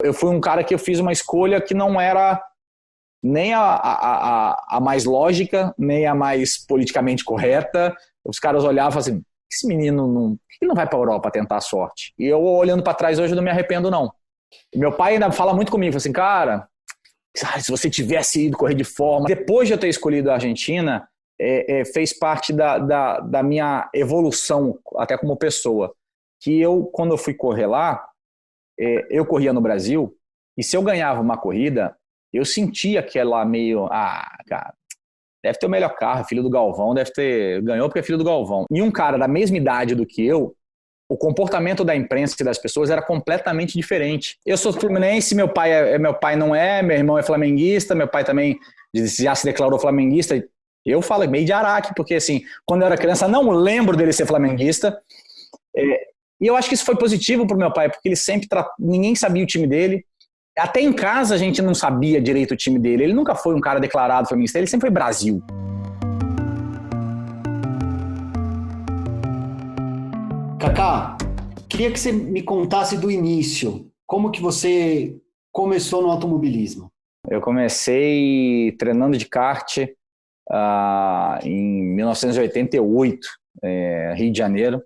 Eu fui um cara que eu fiz uma escolha que não era nem a mais lógica, nem a mais politicamente correta. Os caras olhavam assim, esse menino não, por que ele não vai para a Europa tentar a sorte? E eu, olhando para trás hoje, eu não me arrependo, não. E meu pai ainda fala muito comigo, assim, cara, se você tivesse ido correr de forma... Depois de eu ter escolhido a Argentina, fez parte da minha evolução, até como pessoa. Que eu, quando eu fui correr lá, eu corria no Brasil, e se eu ganhava uma corrida, eu sentia aquela meio, cara, deve ter o melhor carro, filho do Galvão, ganhou porque é filho do Galvão. E um cara da mesma idade do que eu, o comportamento da imprensa e das pessoas era completamente diferente. Eu sou fluminense, meu pai não é, meu irmão é flamenguista, meu pai também já se declarou flamenguista. Eu falo meio de araque, porque assim, quando eu era criança, não lembro dele ser flamenguista. E eu acho que isso foi positivo para o meu pai, porque ele sempre ninguém sabia o time dele. Até em casa a gente não sabia direito o time dele. Ele nunca foi um cara declarado flamenguista, ele sempre foi Brasil. Kaká, queria que você me contasse do início. Como que você começou no automobilismo? Eu comecei treinando de kart em 1988, Rio de Janeiro.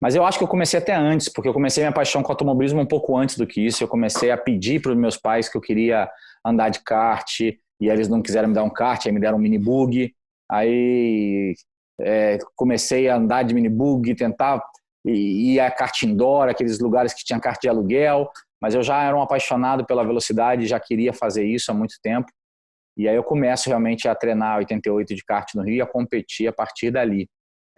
Mas eu acho que eu comecei até antes, porque eu comecei minha paixão com automobilismo um pouco antes do que isso. Eu comecei a pedir para os meus pais que eu queria andar de kart, e eles não quiseram me dar um kart, aí me deram um mini bug. Aí comecei a andar de mini bug, tentar ir a kart indoor, aqueles lugares que tinha kart de aluguel, mas eu já era um apaixonado pela velocidade, já queria fazer isso há muito tempo. E aí eu começo realmente a treinar 88 de kart no Rio e a competir a partir dali.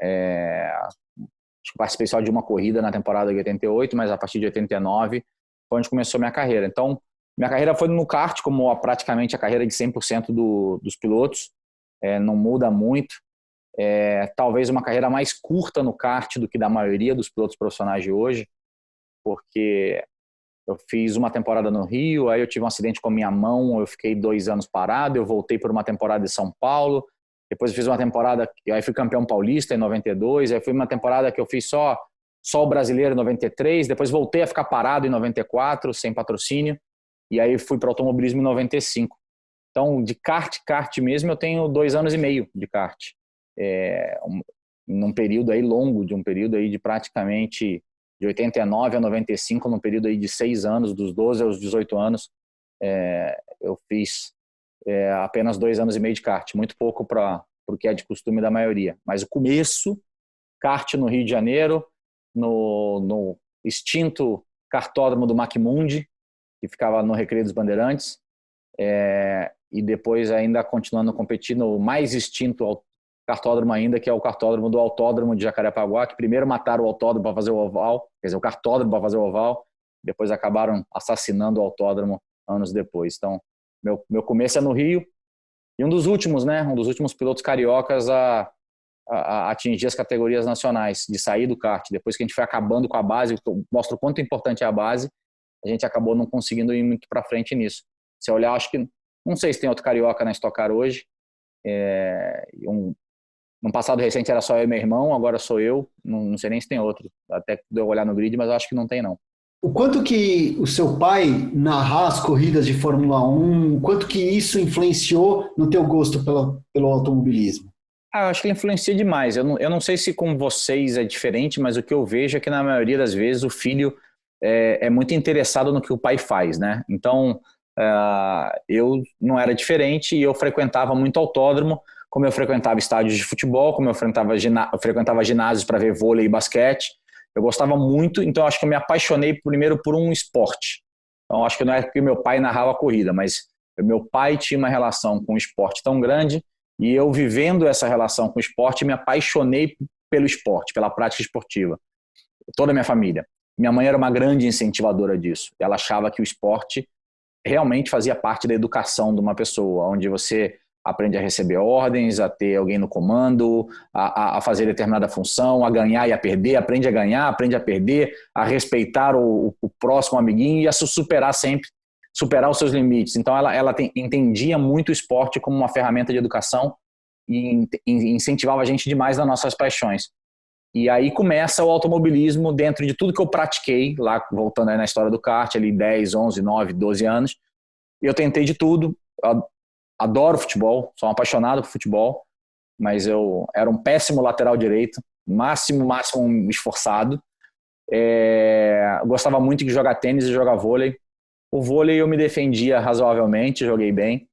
Acho que participei só de uma corrida na temporada de 88, mas a partir de 89 foi onde começou minha carreira. Então, minha carreira foi no kart, como praticamente a carreira de 100% dos pilotos. Não muda muito. Talvez uma carreira mais curta no kart do que da maioria dos pilotos profissionais de hoje, porque eu fiz uma temporada no Rio, aí eu tive um acidente com a minha mão, eu fiquei 2 anos parado, eu voltei por uma temporada em São Paulo. Depois eu fiz uma temporada, aí fui campeão paulista em 92, aí fui uma temporada que eu fiz só o brasileiro em 93, depois voltei a ficar parado em 94, sem patrocínio, e aí fui para o automobilismo em 95. Então, de kart mesmo, eu tenho 2 anos e meio de kart. Num período aí longo, de um período aí de praticamente de 89 a 95, num período aí de 6 anos, dos 12 aos 18 anos, eu fiz apenas 2 anos e meio de kart, muito pouco para o que é de costume da maioria. Mas o começo, kart no Rio de Janeiro, no extinto kartódromo do Macmundi, que ficava no Recreio dos Bandeirantes, e depois ainda continuando a competir no mais extinto kartódromo ainda, que é o kartódromo do Autódromo de Jacarepaguá, que primeiro mataram o autódromo para fazer o oval, quer dizer, o kartódromo para fazer o oval, depois acabaram assassinando o autódromo anos depois. Então, meu começo é no Rio, e um dos últimos pilotos cariocas a atingir as categorias nacionais, de sair do kart. Depois que a gente foi acabando com a base, mostra o quanto importante é a base, a gente acabou não conseguindo ir muito para frente nisso. Se eu olhar, acho que, não sei se tem outro carioca na Stock Car hoje, no passado recente era só eu e meu irmão, agora sou eu, não sei nem se tem outro, até de eu olhar no grid, mas acho que não tem não. O quanto que o seu pai narrar as corridas de Fórmula 1, o quanto que isso influenciou no teu gosto pelo automobilismo? Eu acho que ele influencia demais. Eu não sei se com vocês é diferente, mas o que eu vejo é que na maioria das vezes o filho é muito interessado no que o pai faz, né? Então, eu não era diferente e eu frequentava muito autódromo, como eu frequentava estádios de futebol, como eu frequentava ginásios para ver vôlei e basquete. Eu gostava muito, então acho que eu me apaixonei primeiro por um esporte. Então acho que não é porque meu pai narrava a corrida, mas meu pai tinha uma relação com o esporte tão grande e eu vivendo essa relação com o esporte me apaixonei pelo esporte, pela prática esportiva. Toda a minha família. Minha mãe era uma grande incentivadora disso. Ela achava que o esporte realmente fazia parte da educação de uma pessoa, onde você aprende a receber ordens, a ter alguém no comando, a fazer determinada função, a ganhar e a perder, aprende a ganhar, aprende a perder, a respeitar o próximo amiguinho e a se superar sempre, superar os seus limites. Então ela entendia muito o esporte como uma ferramenta de educação e incentivava a gente demais nas nossas paixões. E aí começa o automobilismo dentro de tudo que eu pratiquei, lá voltando aí na história do kart, ali 10, 11, 9, 12 anos. Eu tentei de tudo, eu adoro futebol, sou um apaixonado por futebol, mas eu era um péssimo lateral direito, máximo esforçado. Gostava muito de jogar tênis e jogar vôlei. O vôlei eu me defendia razoavelmente, joguei bem.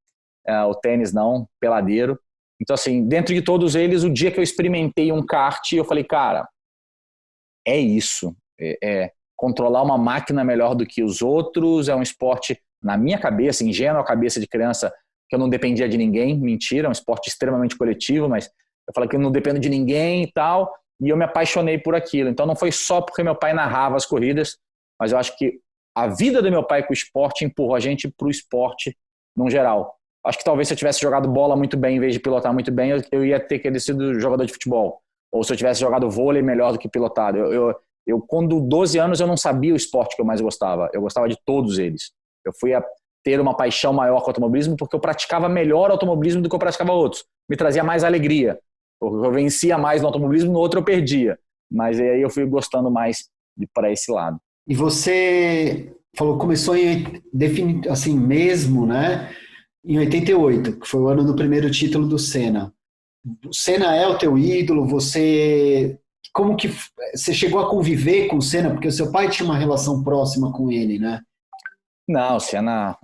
O tênis não, peladeiro. Então, assim, dentro de todos eles, o dia que eu experimentei um kart, eu falei, cara, é isso. Controlar uma máquina melhor do que os outros, é um esporte, na minha cabeça, ingênua cabeça de criança, que eu não dependia de ninguém. Mentira, é um esporte extremamente coletivo, mas eu falei que eu não dependo de ninguém e tal, e eu me apaixonei por aquilo. Então não foi só porque meu pai narrava as corridas, mas eu acho que a vida do meu pai com o esporte empurrou a gente para o esporte no geral. Acho que talvez se eu tivesse jogado bola muito bem em vez de pilotar muito bem, eu ia ter que sido jogador de futebol. Ou se eu tivesse jogado vôlei melhor do que pilotado. Eu quando 12 anos, eu não sabia o esporte que eu mais gostava. Eu gostava de todos eles. Eu fui a ter uma paixão maior com o automobilismo porque eu praticava melhor automobilismo do que eu praticava outros. Me trazia mais alegria. Eu vencia mais no automobilismo, no outro eu perdia. Mas aí eu fui gostando mais de para esse lado. E você falou, começou assim mesmo, né? Em 88, que foi o ano do primeiro título do Senna. O Senna é o teu ídolo, como que você chegou a conviver com o Senna? Porque o seu pai tinha uma relação próxima com ele, né? Não, o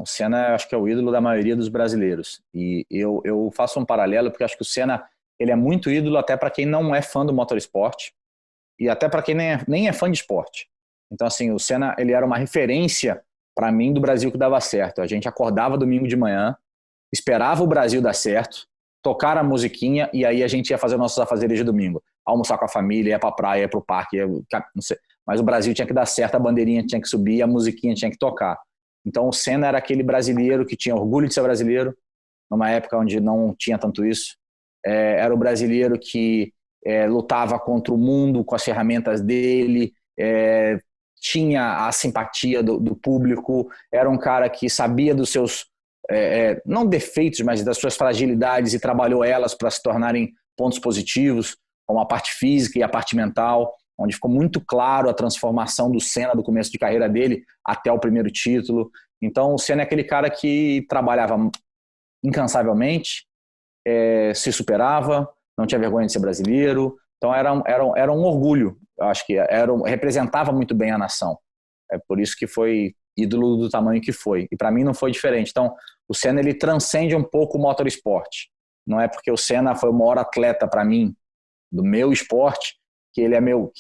Senna acho que é o ídolo da maioria dos brasileiros. E eu faço um paralelo porque acho que o Senna ele é muito ídolo até para quem não é fã do motorsport e até para quem nem é fã de esporte. Então, assim, o Senna ele era uma referência para mim do Brasil que dava certo. A gente acordava domingo de manhã, esperava o Brasil dar certo, tocar a musiquinha e aí a gente ia fazer nossos afazeres de domingo. Almoçar com a família, ia pra praia, ia pro parque, não sei. Mas o Brasil tinha que dar certo, a bandeirinha tinha que subir, a musiquinha tinha que tocar. Então o Senna era aquele brasileiro que tinha orgulho de ser brasileiro, numa época onde não tinha tanto isso. Era o brasileiro que lutava contra o mundo com as ferramentas dele, tinha a simpatia do público, era um cara que sabia dos seus não defeitos, mas das suas fragilidades e trabalhou elas para se tornarem pontos positivos, como a parte física e a parte mental, onde ficou muito claro a transformação do Senna do começo de carreira dele até o primeiro título. Então o Senna é aquele cara que trabalhava incansavelmente, se superava, não tinha vergonha de ser brasileiro, então era um orgulho, eu acho que representava muito bem a nação. É por isso que foi ídolo do tamanho que foi. E para mim não foi diferente. Então, o Senna ele transcende um pouco o motorsport. Não é porque o Senna foi o maior atleta para mim do meu esporte que ele é meu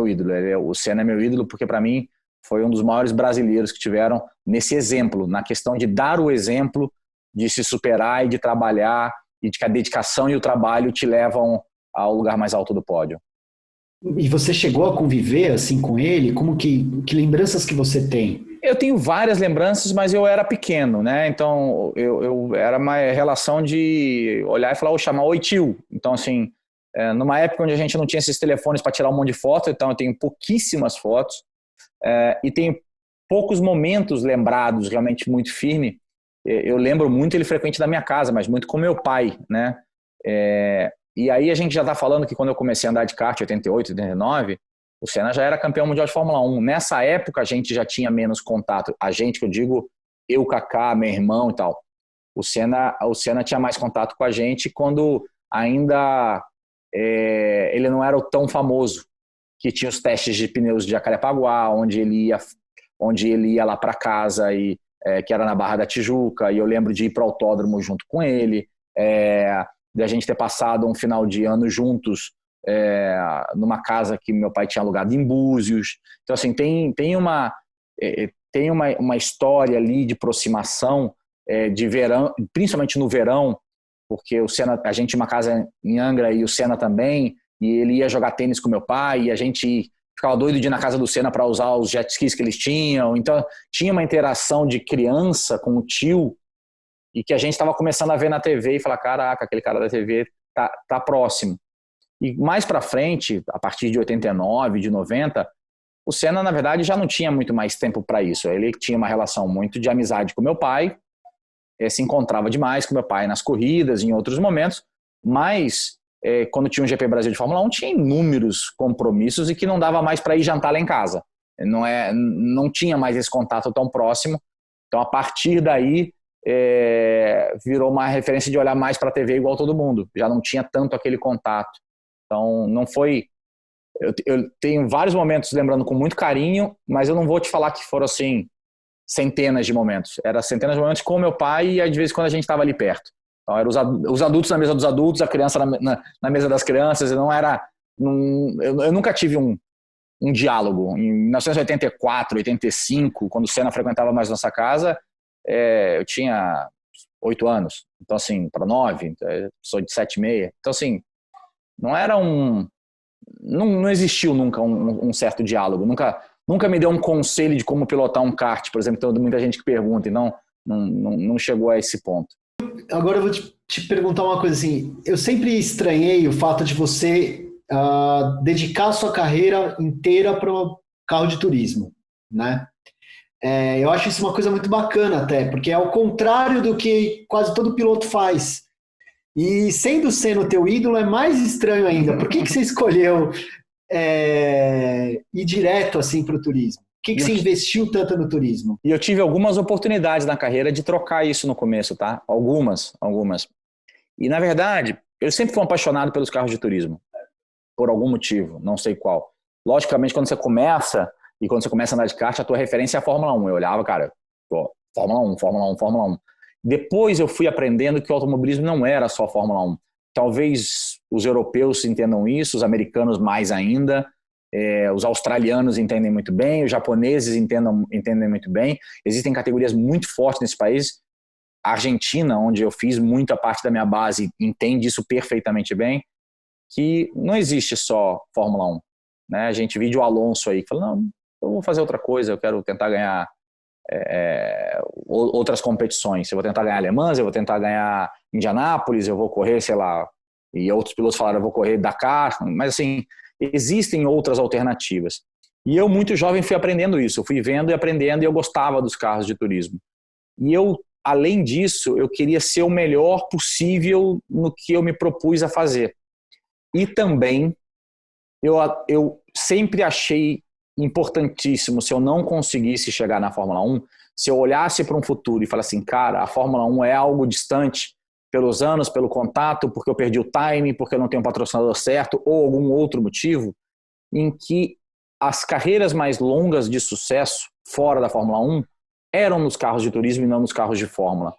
ídolo. O Senna é meu ídolo porque para mim foi um dos maiores brasileiros que tiveram nesse exemplo, na questão de dar o exemplo de se superar e de trabalhar e de que a dedicação e o trabalho te levam ao lugar mais alto do pódio. E você chegou a conviver assim com ele? Como que lembranças que você tem? Eu tenho várias lembranças, mas eu era pequeno, né? Então eu era uma relação de olhar e falar, chamar oi tio. Então assim, numa época onde a gente não tinha esses telefones para tirar um monte de foto, então eu tenho pouquíssimas fotos e tenho poucos momentos lembrados realmente muito firme. Eu lembro muito ele frequente da minha casa, mas muito com meu pai, né? E aí a gente já está falando que quando eu comecei a andar de kart em 88, 89, o Senna já era campeão mundial de Fórmula 1. Nessa época a gente já tinha menos contato. A gente, que eu digo, eu, Kaká, meu irmão e tal. O Senna tinha mais contato com a gente quando ainda ele não era tão famoso, que tinha os testes de pneus de Jacarepaguá, onde ele ia lá para casa, que era na Barra da Tijuca, e eu lembro de ir para o autódromo junto com ele, de a gente ter passado um final de ano juntos numa casa que meu pai tinha alugado em Búzios. Então, assim, tem uma história ali de aproximação de verão, principalmente no verão, porque o Senna, a gente tinha uma casa em Angra e o Senna também, e ele ia jogar tênis com meu pai, e a gente ficava doido de ir na casa do Senna para usar os jet skis que eles tinham. Então, tinha uma interação de criança com o tio, e que a gente estava começando a ver na TV e falar, caraca, aquele cara da TV tá próximo. E mais para frente, a partir de 89, de 90, o Senna, na verdade, já não tinha muito mais tempo para isso. Ele tinha uma relação muito de amizade com meu pai, se encontrava demais com meu pai nas corridas, em outros momentos, mas quando tinha um GP Brasil de Fórmula 1, tinha inúmeros compromissos e que não dava mais para ir jantar lá em casa. Não tinha mais esse contato tão próximo. Então, a partir daí, virou uma referência de olhar mais para a TV igual todo mundo. Já não tinha tanto aquele contato. Então, não foi... Eu tenho vários momentos lembrando com muito carinho, mas eu não vou te falar que foram, assim, centenas de momentos. Era centenas de momentos com meu pai e, de vez em quando, a gente estava ali perto. Então, eram os adultos na mesa dos adultos, a criança na mesa das crianças. Eu nunca tive um diálogo. Em 1984, 85, quando o Senna frequentava mais nossa casa, eu tinha 8 anos. Então, assim, para 9, sou de 7,5. Então, assim, não era não existiu nunca um certo diálogo. Nunca me deu um conselho de como pilotar um kart, por exemplo. Tem muita gente que pergunta, e não chegou a esse ponto. Agora eu vou te perguntar uma coisa assim. Eu sempre estranhei o fato de você dedicar a sua carreira inteira para o carro de turismo, né? Eu acho isso uma coisa muito bacana até, porque é ao contrário do que quase todo piloto faz. E sendo o Senna o teu ídolo, é mais estranho ainda. Por que você escolheu ir direto assim para o turismo? Por que você investiu tanto no turismo? E eu tive algumas oportunidades na carreira de trocar isso no começo, tá? Algumas. E, na verdade, eu sempre fui um apaixonado pelos carros de turismo. Por algum motivo, não sei qual. Logicamente, quando você começa a andar de kart, a tua referência é a Fórmula 1. Eu olhava, cara, Fórmula 1, Fórmula 1, Fórmula 1. Depois eu fui aprendendo que o automobilismo não era só Fórmula 1. Talvez os europeus entendam isso, os americanos mais ainda, os australianos entendem muito bem, os japoneses entendem muito bem. Existem categorias muito fortes nesse país. A Argentina, onde eu fiz muita parte da minha base, entende isso perfeitamente bem, que não existe só Fórmula 1. Né? A gente viu o Alonso aí, que fala, não, eu vou fazer outra coisa, eu quero tentar ganhar outras competições. Eu vou tentar ganhar Le Mans, eu vou tentar ganhar Indianápolis, eu vou correr, sei lá, e outros pilotos falaram, eu vou correr Dakar, mas assim, existem outras alternativas. E eu, muito jovem, fui aprendendo isso, eu fui vendo e aprendendo e eu gostava dos carros de turismo. E eu, além disso, eu queria ser o melhor possível no que eu me propus a fazer. E também, eu sempre achei importantíssimo, se eu não conseguisse chegar na Fórmula 1, se eu olhasse para um futuro e falasse assim, cara, a Fórmula 1 é algo distante pelos anos, pelo contato, porque eu perdi o time, porque eu não tenho um patrocinador certo, ou algum outro motivo, em que as carreiras mais longas de sucesso fora da Fórmula 1 eram nos carros de turismo e não nos carros de Fórmula.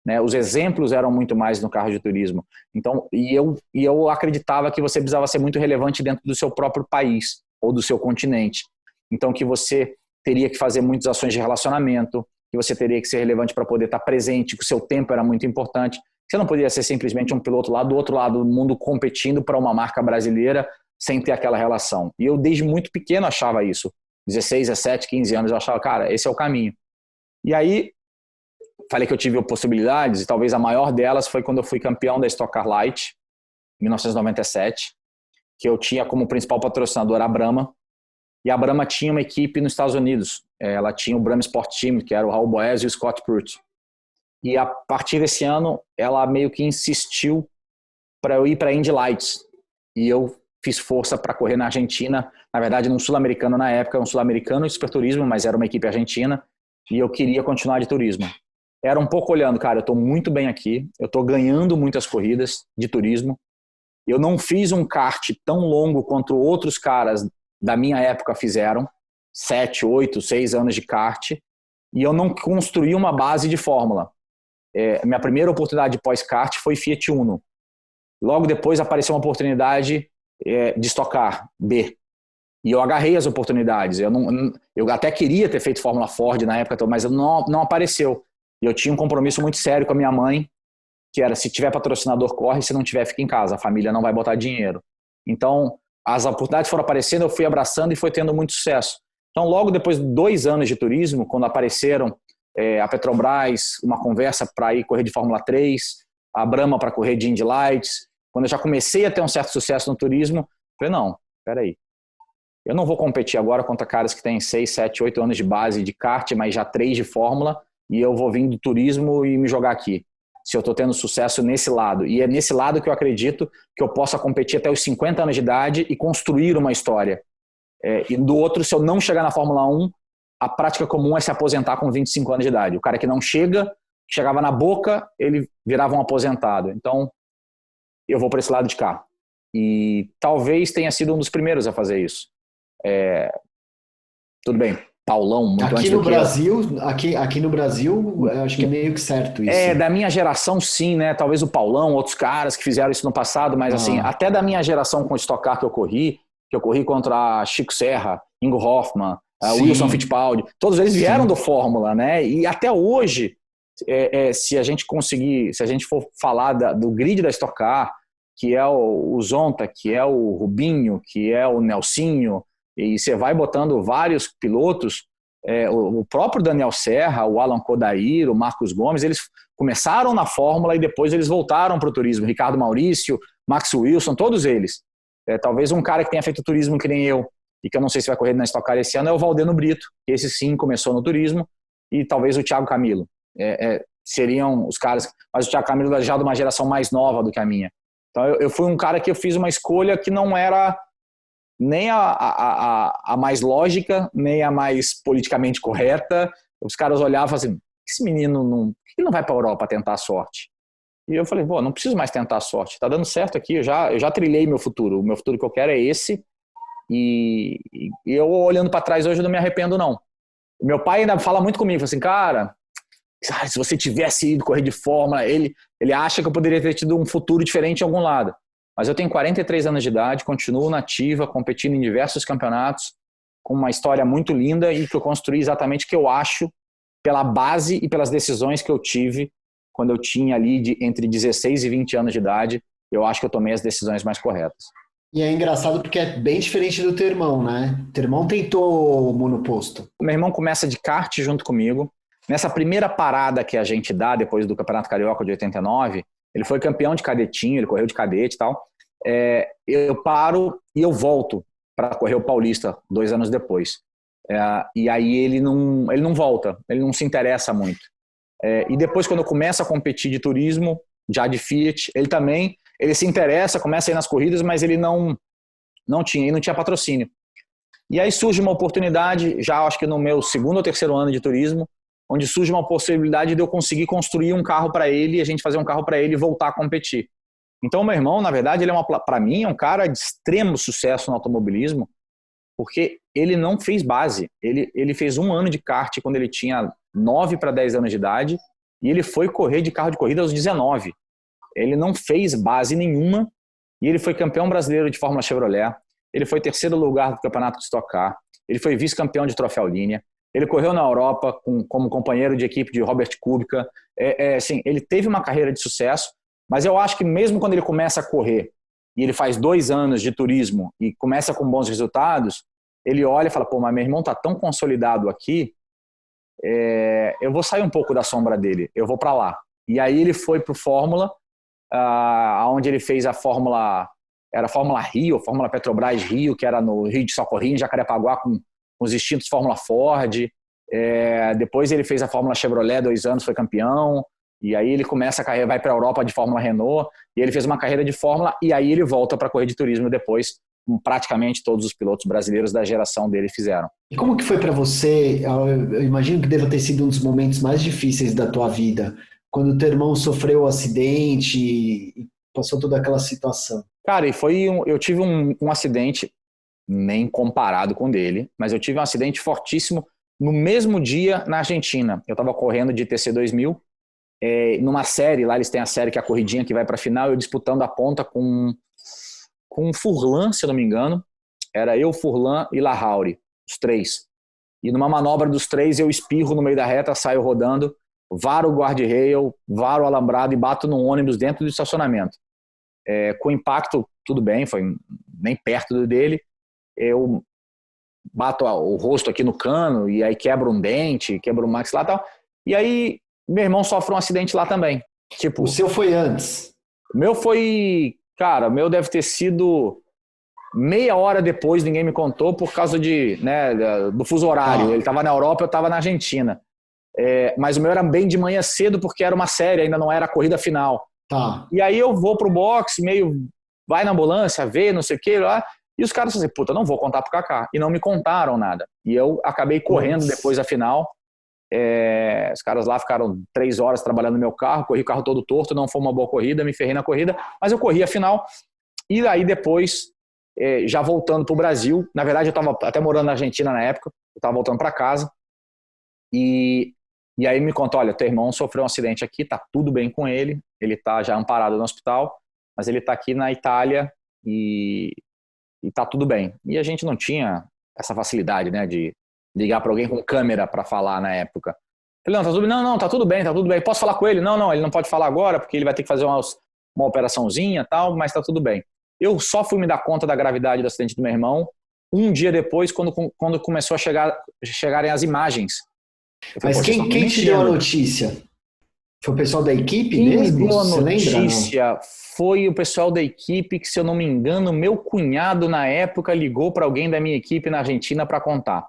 Né? Os exemplos eram muito mais no carro de turismo. Então, eu acreditava que você precisava ser muito relevante dentro do seu próprio país ou do seu continente. Então, que você teria que fazer muitas ações de relacionamento, que você teria que ser relevante para poder estar presente, que o seu tempo era muito importante. Você não poderia ser simplesmente um piloto lá do outro lado do mundo competindo para uma marca brasileira sem ter aquela relação. E eu, desde muito pequeno, achava isso. 16, 17, 15 anos, eu achava, cara, esse é o caminho. E aí, falei que eu tive possibilidades, e talvez a maior delas foi quando eu fui campeão da Stock Car Light, em 1997, que eu tinha como principal patrocinador a Brahma, e a Brahma tinha uma equipe nos Estados Unidos. Ela tinha o Brahma Sport Team, que era o Raul Boes e o Scott Pruitt. E a partir desse ano, ela meio que insistiu para eu ir para a Indy Lights. E eu fiz força para correr na Argentina, na verdade num sul-americano na época, um sul-americano de superturismo, mas era uma equipe argentina, e eu queria continuar de turismo. Era um pouco olhando, cara, eu estou muito bem aqui, eu estou ganhando muitas corridas de turismo, eu não fiz um kart tão longo quanto outros caras da minha época fizeram, 7, 8, 6 anos de kart, e eu não construí uma base de fórmula. Minha primeira oportunidade de pós-kart foi Fiat Uno. Logo depois apareceu uma oportunidade de Stock Car B. E eu agarrei as oportunidades. Eu até queria ter feito Fórmula Ford na época, mas não apareceu. E eu tinha um compromisso muito sério com a minha mãe, que era, se tiver patrocinador, corre, se não tiver, fica em casa. A família não vai botar dinheiro. Então, as oportunidades foram aparecendo, eu fui abraçando e foi tendo muito sucesso. Então, logo depois de 2 anos de turismo, quando apareceram a Petrobras, uma conversa para ir correr de Fórmula 3, a Brahma para correr de Indy Lights, quando eu já comecei a ter um certo sucesso no turismo, eu falei, não, peraí, eu não vou competir agora contra caras que têm 6, 7, 8 anos de base de kart, mas já 3 de Fórmula, e eu vou vir do turismo e me jogar aqui. se eu estou tendo sucesso nesse lado. E é nesse lado que eu acredito que eu possa competir até os 50 anos de idade e construir uma história. E do outro, se eu não chegar na Fórmula 1, a prática comum é se aposentar com 25 anos de idade. O cara que não chegava na boca, ele virava um aposentado. Então, eu vou para esse lado de cá. E talvez tenha sido um dos primeiros a fazer isso. Tudo bem, Paulão, muito Aqui antes no do que Brasil, aqui no Brasil, eu acho que é meio que certo isso. Da minha geração, sim, né? Talvez o Paulão, outros caras que fizeram isso no passado, mas assim, até da minha geração com o Stock Car que eu corri contra Chico Serra, Ingo Hoffmann, Wilson Fittipaldi, todos eles vieram do Fórmula, né? E até hoje, se a gente for falar do grid da Stock Car, que é o Zonta, que é o Rubinho, que é o Nelsinho, e você vai botando vários pilotos, o próprio Daniel Serra, o Alan Kodair, o Marcos Gomes, eles começaram na Fórmula e depois eles voltaram para o turismo. Ricardo Maurício, Max Wilson, todos eles. Talvez um cara que tenha feito turismo que nem eu, e que eu não sei se vai correr na Stock Car esse ano, é o Valdeno Brito. Esse sim começou no turismo, e talvez o Thiago Camilo. Seriam os caras, mas o Thiago Camilo é já de uma geração mais nova do que a minha. Então eu fui um cara que eu fiz uma escolha que não era nem a mais lógica, nem a mais politicamente correta. Os caras olhavam assim, esse menino por que ele não vai para a Europa tentar a sorte? E eu falei, não preciso mais tentar a sorte, está dando certo aqui, eu já trilhei meu futuro, o meu futuro que eu quero é esse, e eu olhando para trás hoje eu não me arrependo não. Meu pai ainda fala muito comigo, fala assim, cara, se você tivesse ido correr de Fórmula, ele acha que eu poderia ter tido um futuro diferente em algum lado. Mas eu tenho 43 anos de idade, continuo nativa, competindo em diversos campeonatos, com uma história muito linda e que eu construí exatamente o que eu acho pela base e pelas decisões que eu tive quando eu tinha ali entre 16 e 20 anos de idade. Eu acho que eu tomei as decisões mais corretas. E é engraçado porque é bem diferente do teu irmão, né? Teu irmão tentou monoposto. O meu irmão começa de kart junto comigo. Nessa primeira parada que a gente dá depois do Campeonato Carioca de 89, ele foi campeão de cadetinho, ele correu de cadete e tal. Eu paro e eu volto para correr o Paulista 2 anos depois. E aí ele não volta, ele não se interessa muito. E depois, quando eu começo a competir de turismo, já de Fiat, ele se interessa, começa a ir nas corridas, mas ele não tinha patrocínio. E aí surge uma oportunidade, já acho que no meu 2º ou 3º ano de turismo, onde surge uma possibilidade de eu conseguir construir um carro para ele, e a gente fazer um carro para ele e voltar a competir. Então, meu irmão, na verdade, para mim, é um cara de extremo sucesso no automobilismo, porque ele não fez base. Ele fez 1 ano de kart quando ele tinha 9 para 10 anos de idade, e ele foi correr de carro de corrida aos 19. Ele não fez base nenhuma, e ele foi campeão brasileiro de Fórmula Chevrolet, ele foi 3º lugar do campeonato de Stock Car, ele foi vice-campeão de Troféu Linha, ele correu na Europa como companheiro de equipe de Robert Kubica. Assim, ele teve uma carreira de sucesso, mas eu acho que mesmo quando ele começa a correr e ele faz 2 anos de turismo e começa com bons resultados, ele olha e fala, mas meu irmão está tão consolidado aqui, eu vou sair um pouco da sombra dele, eu vou para lá. E aí ele foi para o Fórmula, onde ele fez a Fórmula, era a Fórmula Rio, a Fórmula Petrobras Rio, que era no Rio de Socorro, em Jacarepaguá, com os extintos Fórmula Ford. Depois ele fez a Fórmula Chevrolet 2 anos, foi campeão. E aí ele começa a carreira, vai para a Europa de Fórmula Renault, e ele fez uma carreira de Fórmula, e aí ele volta para correr de turismo depois, como praticamente todos os pilotos brasileiros da geração dele fizeram. E como que foi para você? Eu imagino que deva ter sido um dos momentos mais difíceis da tua vida, quando o teu irmão sofreu um acidente e passou toda aquela situação. Cara, eu tive um acidente, nem comparado com o dele, mas eu tive um acidente fortíssimo no mesmo dia na Argentina. Eu estava correndo de TC2000, numa série, lá eles têm a série que é a corridinha que vai para a final, eu disputando a ponta com Furlan, se eu não me engano. Era eu, Furlan e Larrauri, os 3. E numa manobra dos 3 eu espirro no meio da reta, saio rodando, varo o guarda-rail, varo o alambrado e bato num ônibus dentro do estacionamento. Com impacto, tudo bem, foi nem perto do dele. Eu bato o rosto aqui no cano e aí quebro um dente, quebro um maxilar e tal. E aí meu irmão sofre um acidente lá também. Tipo, o seu foi antes? O meu foi... Cara, o meu deve ter sido meia hora depois, ninguém me contou, por causa do fuso horário. Ele estava na Europa, eu estava na Argentina. mas o meu era bem de manhã cedo porque era uma série, ainda não era a corrida final. Tá. E aí eu vou pro boxe, meio vai na ambulância, vê, não sei o que lá, e os caras assim, puta, não vou contar pro Kaká. E não me contaram nada. E eu acabei correndo depois da final. Os caras lá ficaram 3 horas trabalhando no meu carro, corri o carro todo torto, não foi uma boa corrida, me ferrei na corrida, mas eu corri a final. E aí depois, já voltando pro Brasil, na verdade eu estava até morando na Argentina na época, eu estava voltando para casa, e aí me contou, olha, teu irmão sofreu um acidente aqui, tá tudo bem com ele tá já amparado no hospital, mas ele tá aqui na Itália e tá tudo bem. E a gente não tinha essa facilidade, né, de ligar para alguém com câmera para falar na época. Ele, não, tá tudo bem. Não, tá tudo bem. Posso falar com ele? Não, ele não pode falar agora, porque ele vai ter que fazer uma operaçãozinha e tal, mas tá tudo bem. Eu só fui me dar conta da gravidade do acidente do meu irmão um dia depois, quando começou a chegarem as imagens. Mas quem te deu a notícia? Foi o pessoal da equipe quem mesmo? Me deu a Você notícia lembra, foi o pessoal da equipe que, se eu não me engano, meu cunhado na época ligou para alguém da minha equipe na Argentina para contar.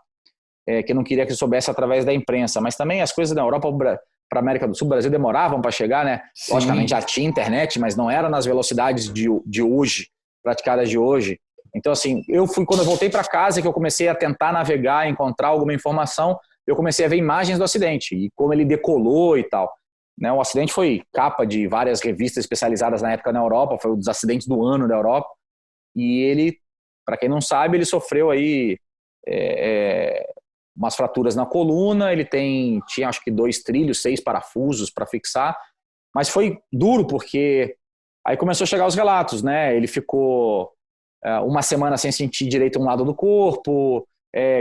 Que eu não queria que eu soubesse através da imprensa, mas também as coisas da Europa para a América do Sul, Brasil, demoravam para chegar, né? Sim. Logicamente já tinha internet, mas não era nas velocidades de hoje, praticadas de hoje. Então, assim, quando eu voltei para casa, que eu comecei a tentar navegar, encontrar alguma informação, eu comecei a ver imagens do acidente e como ele decolou e tal. Né? O acidente foi capa de várias revistas especializadas na época na Europa, foi um dos acidentes do ano da Europa, e ele, para quem não sabe, ele sofreu aí umas fraturas na coluna, ele tinha acho que 2 trilhos, 6 parafusos para fixar, mas foi duro porque aí começou a chegar os relatos, né? Ele ficou uma semana sem sentir direito um lado do corpo,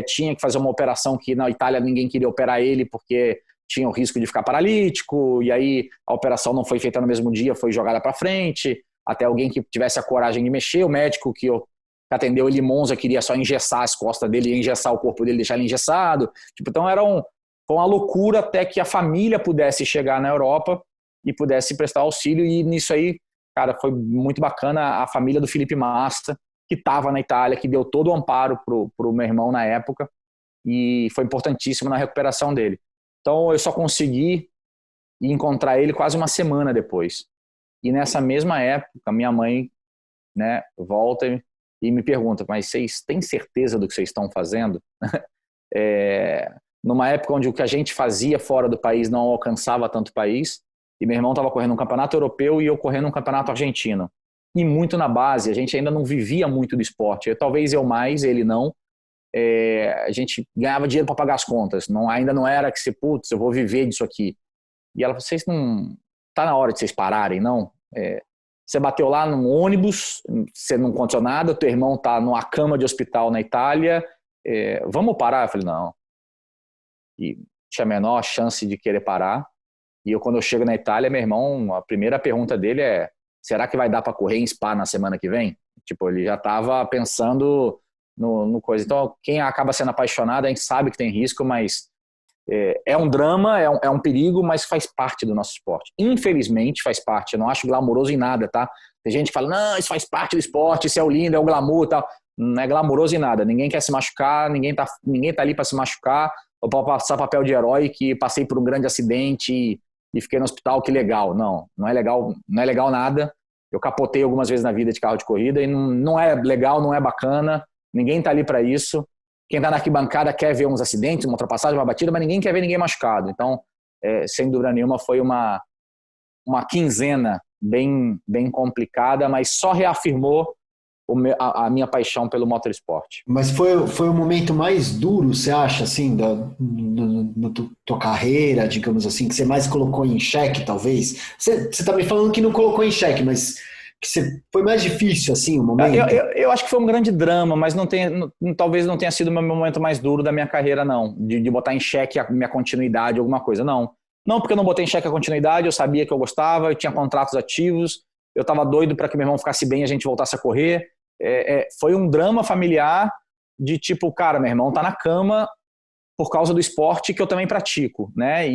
tinha que fazer uma operação que na Itália ninguém queria operar ele porque tinha o risco de ficar paralítico, e aí a operação não foi feita no mesmo dia, foi jogada para frente, até alguém que tivesse a coragem de mexer, o médico que atendeu ele em Monza queria só engessar as costas dele, engessar o corpo dele, deixar ele engessado. Então foi uma loucura até que a família pudesse chegar na Europa e pudesse prestar auxílio, e nisso aí, cara, foi muito bacana a família do Felipe Massa, que estava na Itália, que deu todo o amparo pro meu irmão na época, e foi importantíssimo na recuperação dele. Então eu só consegui encontrar ele quase uma semana depois. E nessa mesma época, minha mãe, né, volta e me pergunta, mas vocês têm certeza do que vocês estão fazendo? Numa época onde o que a gente fazia fora do país não alcançava tanto o país, e meu irmão estava correndo um campeonato europeu e eu correndo um campeonato argentino. E muito na base, a gente ainda não vivia muito do esporte. Talvez eu mais, ele não. A gente ganhava dinheiro para pagar as contas. Ainda não era que putz, eu vou viver disso aqui. E ela falou, vocês não... Tá na hora de vocês pararem, não? Você bateu lá num ônibus, você não aconteceu nada, teu irmão tá numa cama de hospital na Itália, vamos parar? Eu falei, não. E tinha a menor chance de querer parar. E quando eu chego na Itália, meu irmão, a primeira pergunta dele é, será que vai dar para correr em Spa na semana que vem? Tipo, ele já estava pensando no coisa. Então, quem acaba sendo apaixonado, a gente sabe que tem risco, mas é um drama, é um perigo, mas faz parte do nosso esporte. Infelizmente faz parte, eu não acho glamouroso em nada, tá? Tem gente que fala, não, isso faz parte do esporte, isso é o lindo, é o glamour e tal. Não é glamouroso em nada, ninguém quer se machucar, ninguém tá ali para se machucar, ou para passar papel de herói que passei por um grande acidente e fiquei no hospital, que legal. Não é legal nada. Eu capotei algumas vezes na vida de carro de corrida e não é legal, não é bacana, ninguém tá ali para isso. Quem está na arquibancada quer ver uns acidentes, uma ultrapassagem, uma batida, mas ninguém quer ver ninguém machucado. Então, sem dúvida nenhuma, foi uma quinzena bem complicada, mas só reafirmou a minha paixão pelo motorsport. Mas foi o momento mais duro, você acha, assim, da tua carreira, digamos assim, que você mais colocou em xeque, talvez? Você está me falando que não colocou em xeque, mas que foi mais difícil, assim, o momento? Eu acho que foi um grande drama, mas talvez não tenha sido o meu momento mais duro da minha carreira, não. De botar em xeque a minha continuidade, alguma coisa, não. Não, porque eu não botei em xeque a continuidade, eu sabia que eu gostava, eu tinha contratos ativos, eu estava doido para que meu irmão ficasse bem e a gente voltasse a correr. Foi um drama familiar de tipo, cara, meu irmão tá na cama por causa do esporte que eu também pratico, né?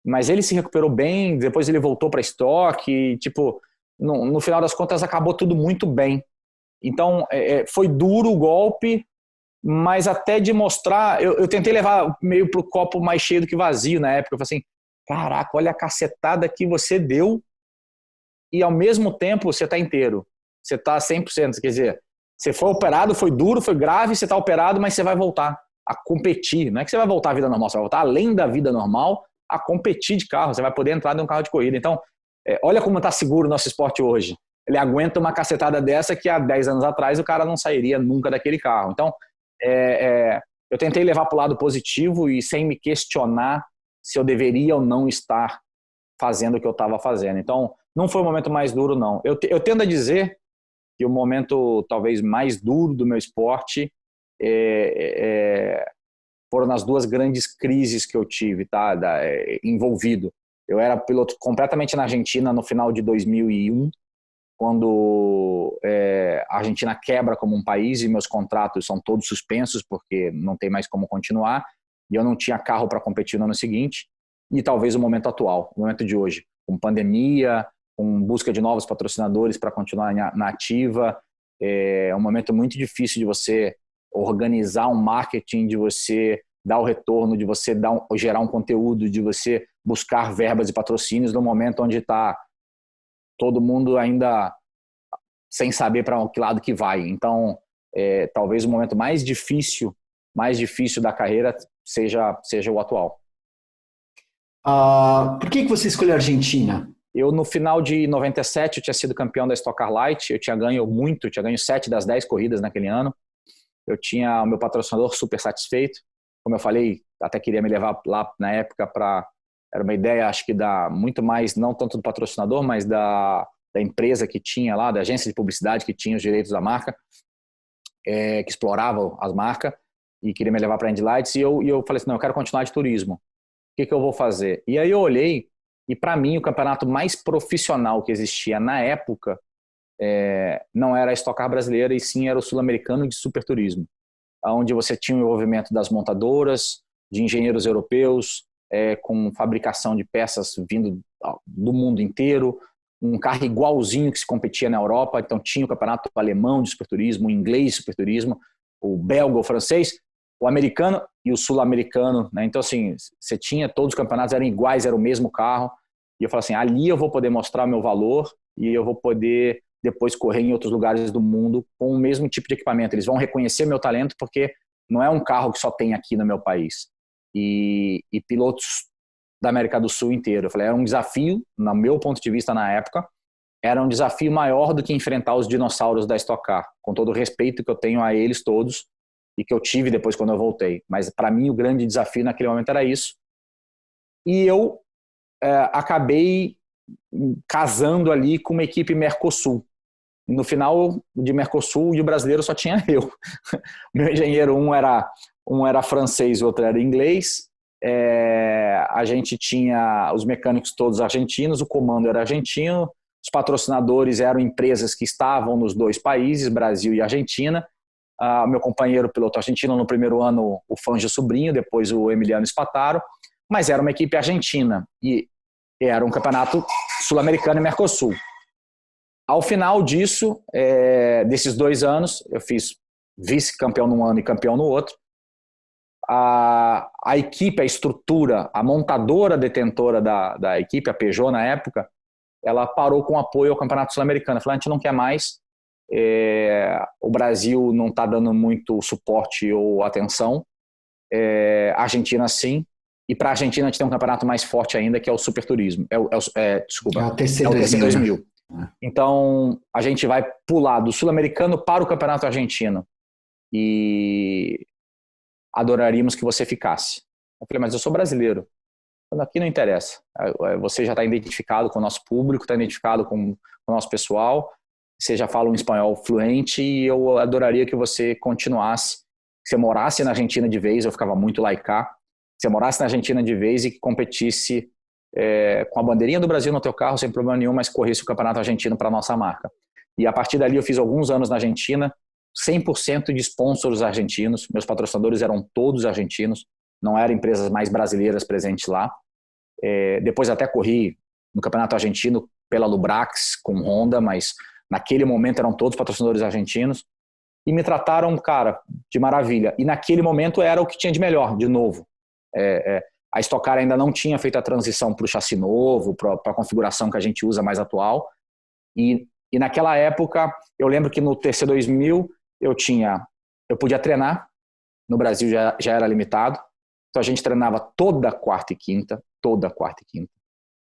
Mas ele se recuperou bem, depois ele voltou para estoque, tipo... No final das contas, acabou tudo muito bem. Então, foi duro o golpe, mas até de mostrar, eu tentei levar meio pro copo mais cheio do que vazio na época. Eu falei assim, caraca, olha a cacetada que você deu e ao mesmo tempo você está inteiro. Você está 100%. Quer dizer, você foi operado, foi duro, foi grave, você está operado, mas você vai voltar a competir. Não é que você vai voltar à vida normal, você vai voltar além da vida normal a competir de carro. Você vai poder entrar em um carro de corrida. Então, olha como está seguro o nosso esporte hoje. Ele aguenta uma cacetada dessa que há 10 anos atrás o cara não sairia nunca daquele carro. Então, eu tentei levar para o lado positivo e sem me questionar se eu deveria ou não estar fazendo o que eu estava fazendo. Então, não foi o momento mais duro, não. Eu tendo a dizer que o momento talvez mais duro do meu esporte foram nas duas grandes crises que eu tive, tá? Envolvido. Eu era piloto completamente na Argentina no final de 2001, quando a Argentina quebra como um país e meus contratos são todos suspensos porque não tem mais como continuar e eu não tinha carro para competir no ano seguinte. E talvez o momento atual, o momento de hoje, com pandemia, com busca de novos patrocinadores para continuar na ativa. É um momento muito difícil de você organizar um marketing, de você dar o retorno, de você gerar um conteúdo, de você buscar verbas e patrocínios no momento onde está todo mundo ainda sem saber para que lado que vai. Então, talvez o momento mais difícil da carreira seja o atual. Por que você escolheu a Argentina? Eu, no final de 97, eu tinha sido campeão da Stock Car Light, eu tinha ganho 7 das 10 corridas naquele ano. Eu tinha o meu patrocinador super satisfeito. Como eu falei, até queria me levar lá na época para... Era uma ideia, acho que muito mais, não tanto do patrocinador, mas da empresa que tinha lá, da agência de publicidade que tinha os direitos da marca, que explorava as marcas, e queria me levar para a Indy Lights. E eu falei assim, não, eu quero continuar de turismo. O que eu vou fazer? E aí eu olhei, e para mim o campeonato mais profissional que existia na época não era a Stock Car brasileira, e sim era o sul-americano de superturismo, onde você tinha o envolvimento das montadoras, de engenheiros europeus, com fabricação de peças vindo do mundo inteiro, um carro igualzinho que se competia na Europa. Então tinha o campeonato alemão de superturismo, o inglês de superturismo, o belga, o francês, o americano e o sul-americano, né? Então, assim, você tinha, todos os campeonatos eram iguais, era o mesmo carro, e eu falei assim, ali eu vou poder mostrar o meu valor e eu vou poder depois correr em outros lugares do mundo com o mesmo tipo de equipamento. Eles vão reconhecer meu talento porque não é um carro que só tem aqui no meu país. E pilotos da América do Sul inteiro. Eu falei, era um desafio, no meu ponto de vista na época, era um desafio maior do que enfrentar os dinossauros da Stock Car, com todo o respeito que eu tenho a eles todos e que eu tive depois quando eu voltei. Mas para mim o grande desafio naquele momento era isso. E eu acabei casando ali com uma equipe Mercosul. E no final de Mercosul, de brasileiro só tinha eu. O meu engenheiro, um era francês, o outro era inglês. A gente tinha os mecânicos todos argentinos, o comando era argentino, os patrocinadores eram empresas que estavam nos dois países, Brasil e Argentina. Meu companheiro piloto argentino no primeiro ano, o Fangio Sobrinho, depois o Emiliano Spataro, mas era uma equipe argentina e era um campeonato sul-americano e Mercosul. Ao final disso, desses 2 anos, eu fiz vice-campeão num ano e campeão no outro. A equipe, a estrutura, a montadora detentora da equipe, a Peugeot na época, ela parou com apoio ao Campeonato Sul-Americano. Falou, a gente não quer mais, o Brasil não está dando muito suporte ou atenção, a Argentina sim, e para a Argentina a gente tem um campeonato mais forte ainda, que é o Superturismo. Desculpa, é o TC2000. Então, a gente vai pular do Sul-Americano para o Campeonato Argentino. E adoraríamos que você ficasse. Eu falei, mas eu sou brasileiro. Aqui não interessa. Você já está identificado com o nosso público, está identificado com o nosso pessoal, você já fala um espanhol fluente e eu adoraria que você continuasse, que você morasse na Argentina de vez, eu ficava muito laicar, que você morasse na Argentina de vez e que competisse com a bandeirinha do Brasil no teu carro, sem problema nenhum, mas corresse o campeonato argentino para a nossa marca. E a partir dali eu fiz alguns anos na Argentina, 100% de sponsors argentinos, meus patrocinadores eram todos argentinos, não eram empresas mais brasileiras presentes lá. Depois até corri no campeonato argentino pela Lubrax com Honda, mas naquele momento eram todos patrocinadores argentinos. e me trataram, cara, de maravilha. E naquele momento era o que tinha de melhor, de novo. A Stock Car ainda não tinha feito a transição para o chassi novo, para a configuração que a gente usa mais atual. E naquela época, eu lembro que no TC2000 eu podia treinar, no Brasil já era limitado, então a gente treinava toda quarta e quinta.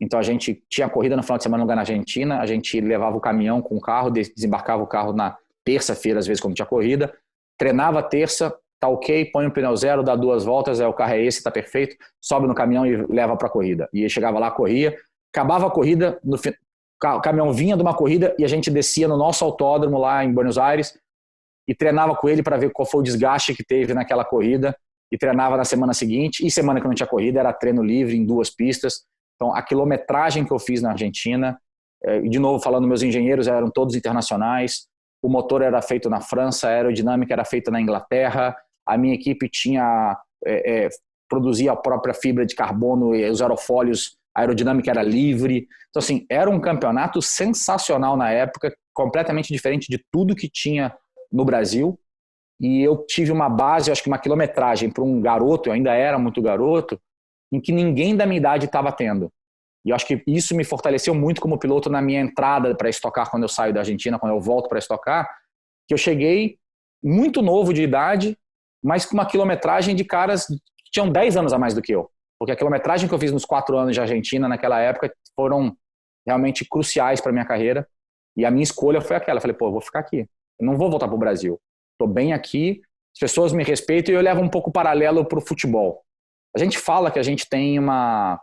Então a gente tinha corrida no final de semana no lugar na Argentina, a gente levava o caminhão com o carro, desembarcava o carro na terça-feira, às vezes quando tinha corrida, treinava terça, tá ok, põe um pneu zero, dá 2 voltas, o carro é esse, tá perfeito, sobe no caminhão e leva para a corrida. E chegava lá, corria, acabava a corrida, o caminhão vinha de uma corrida e a gente descia no nosso autódromo lá em Buenos Aires e treinava com ele para ver qual foi o desgaste que teve naquela corrida e treinava na semana seguinte. E semana que não tinha corrida era treino livre em 2 pistas. Então a quilometragem que eu fiz na Argentina, de novo falando, meus engenheiros eram todos internacionais, o motor era feito na França, a aerodinâmica era feita na Inglaterra, a minha equipe produzia a própria fibra de carbono e os aerofólios, a aerodinâmica era livre. Então, assim, era um campeonato sensacional na época, completamente diferente de tudo que tinha no Brasil. E eu tive uma base, acho que uma quilometragem para um garoto, eu ainda era muito garoto, em que ninguém da minha idade estava tendo. E eu acho que isso me fortaleceu muito como piloto na minha entrada para Stock Car, quando eu saio da Argentina, quando eu volto para Stock Car, que eu cheguei muito novo de idade, mas com uma quilometragem de caras que tinham 10 anos a mais do que eu. Porque a quilometragem que eu fiz nos 4 anos de Argentina naquela época foram realmente cruciais para a minha carreira. E a minha escolha foi aquela. Eu falei, eu vou ficar aqui. Eu não vou voltar para o Brasil. Estou bem aqui, as pessoas me respeitam e eu levo um pouco paralelo para o futebol. A gente fala que a gente tem uma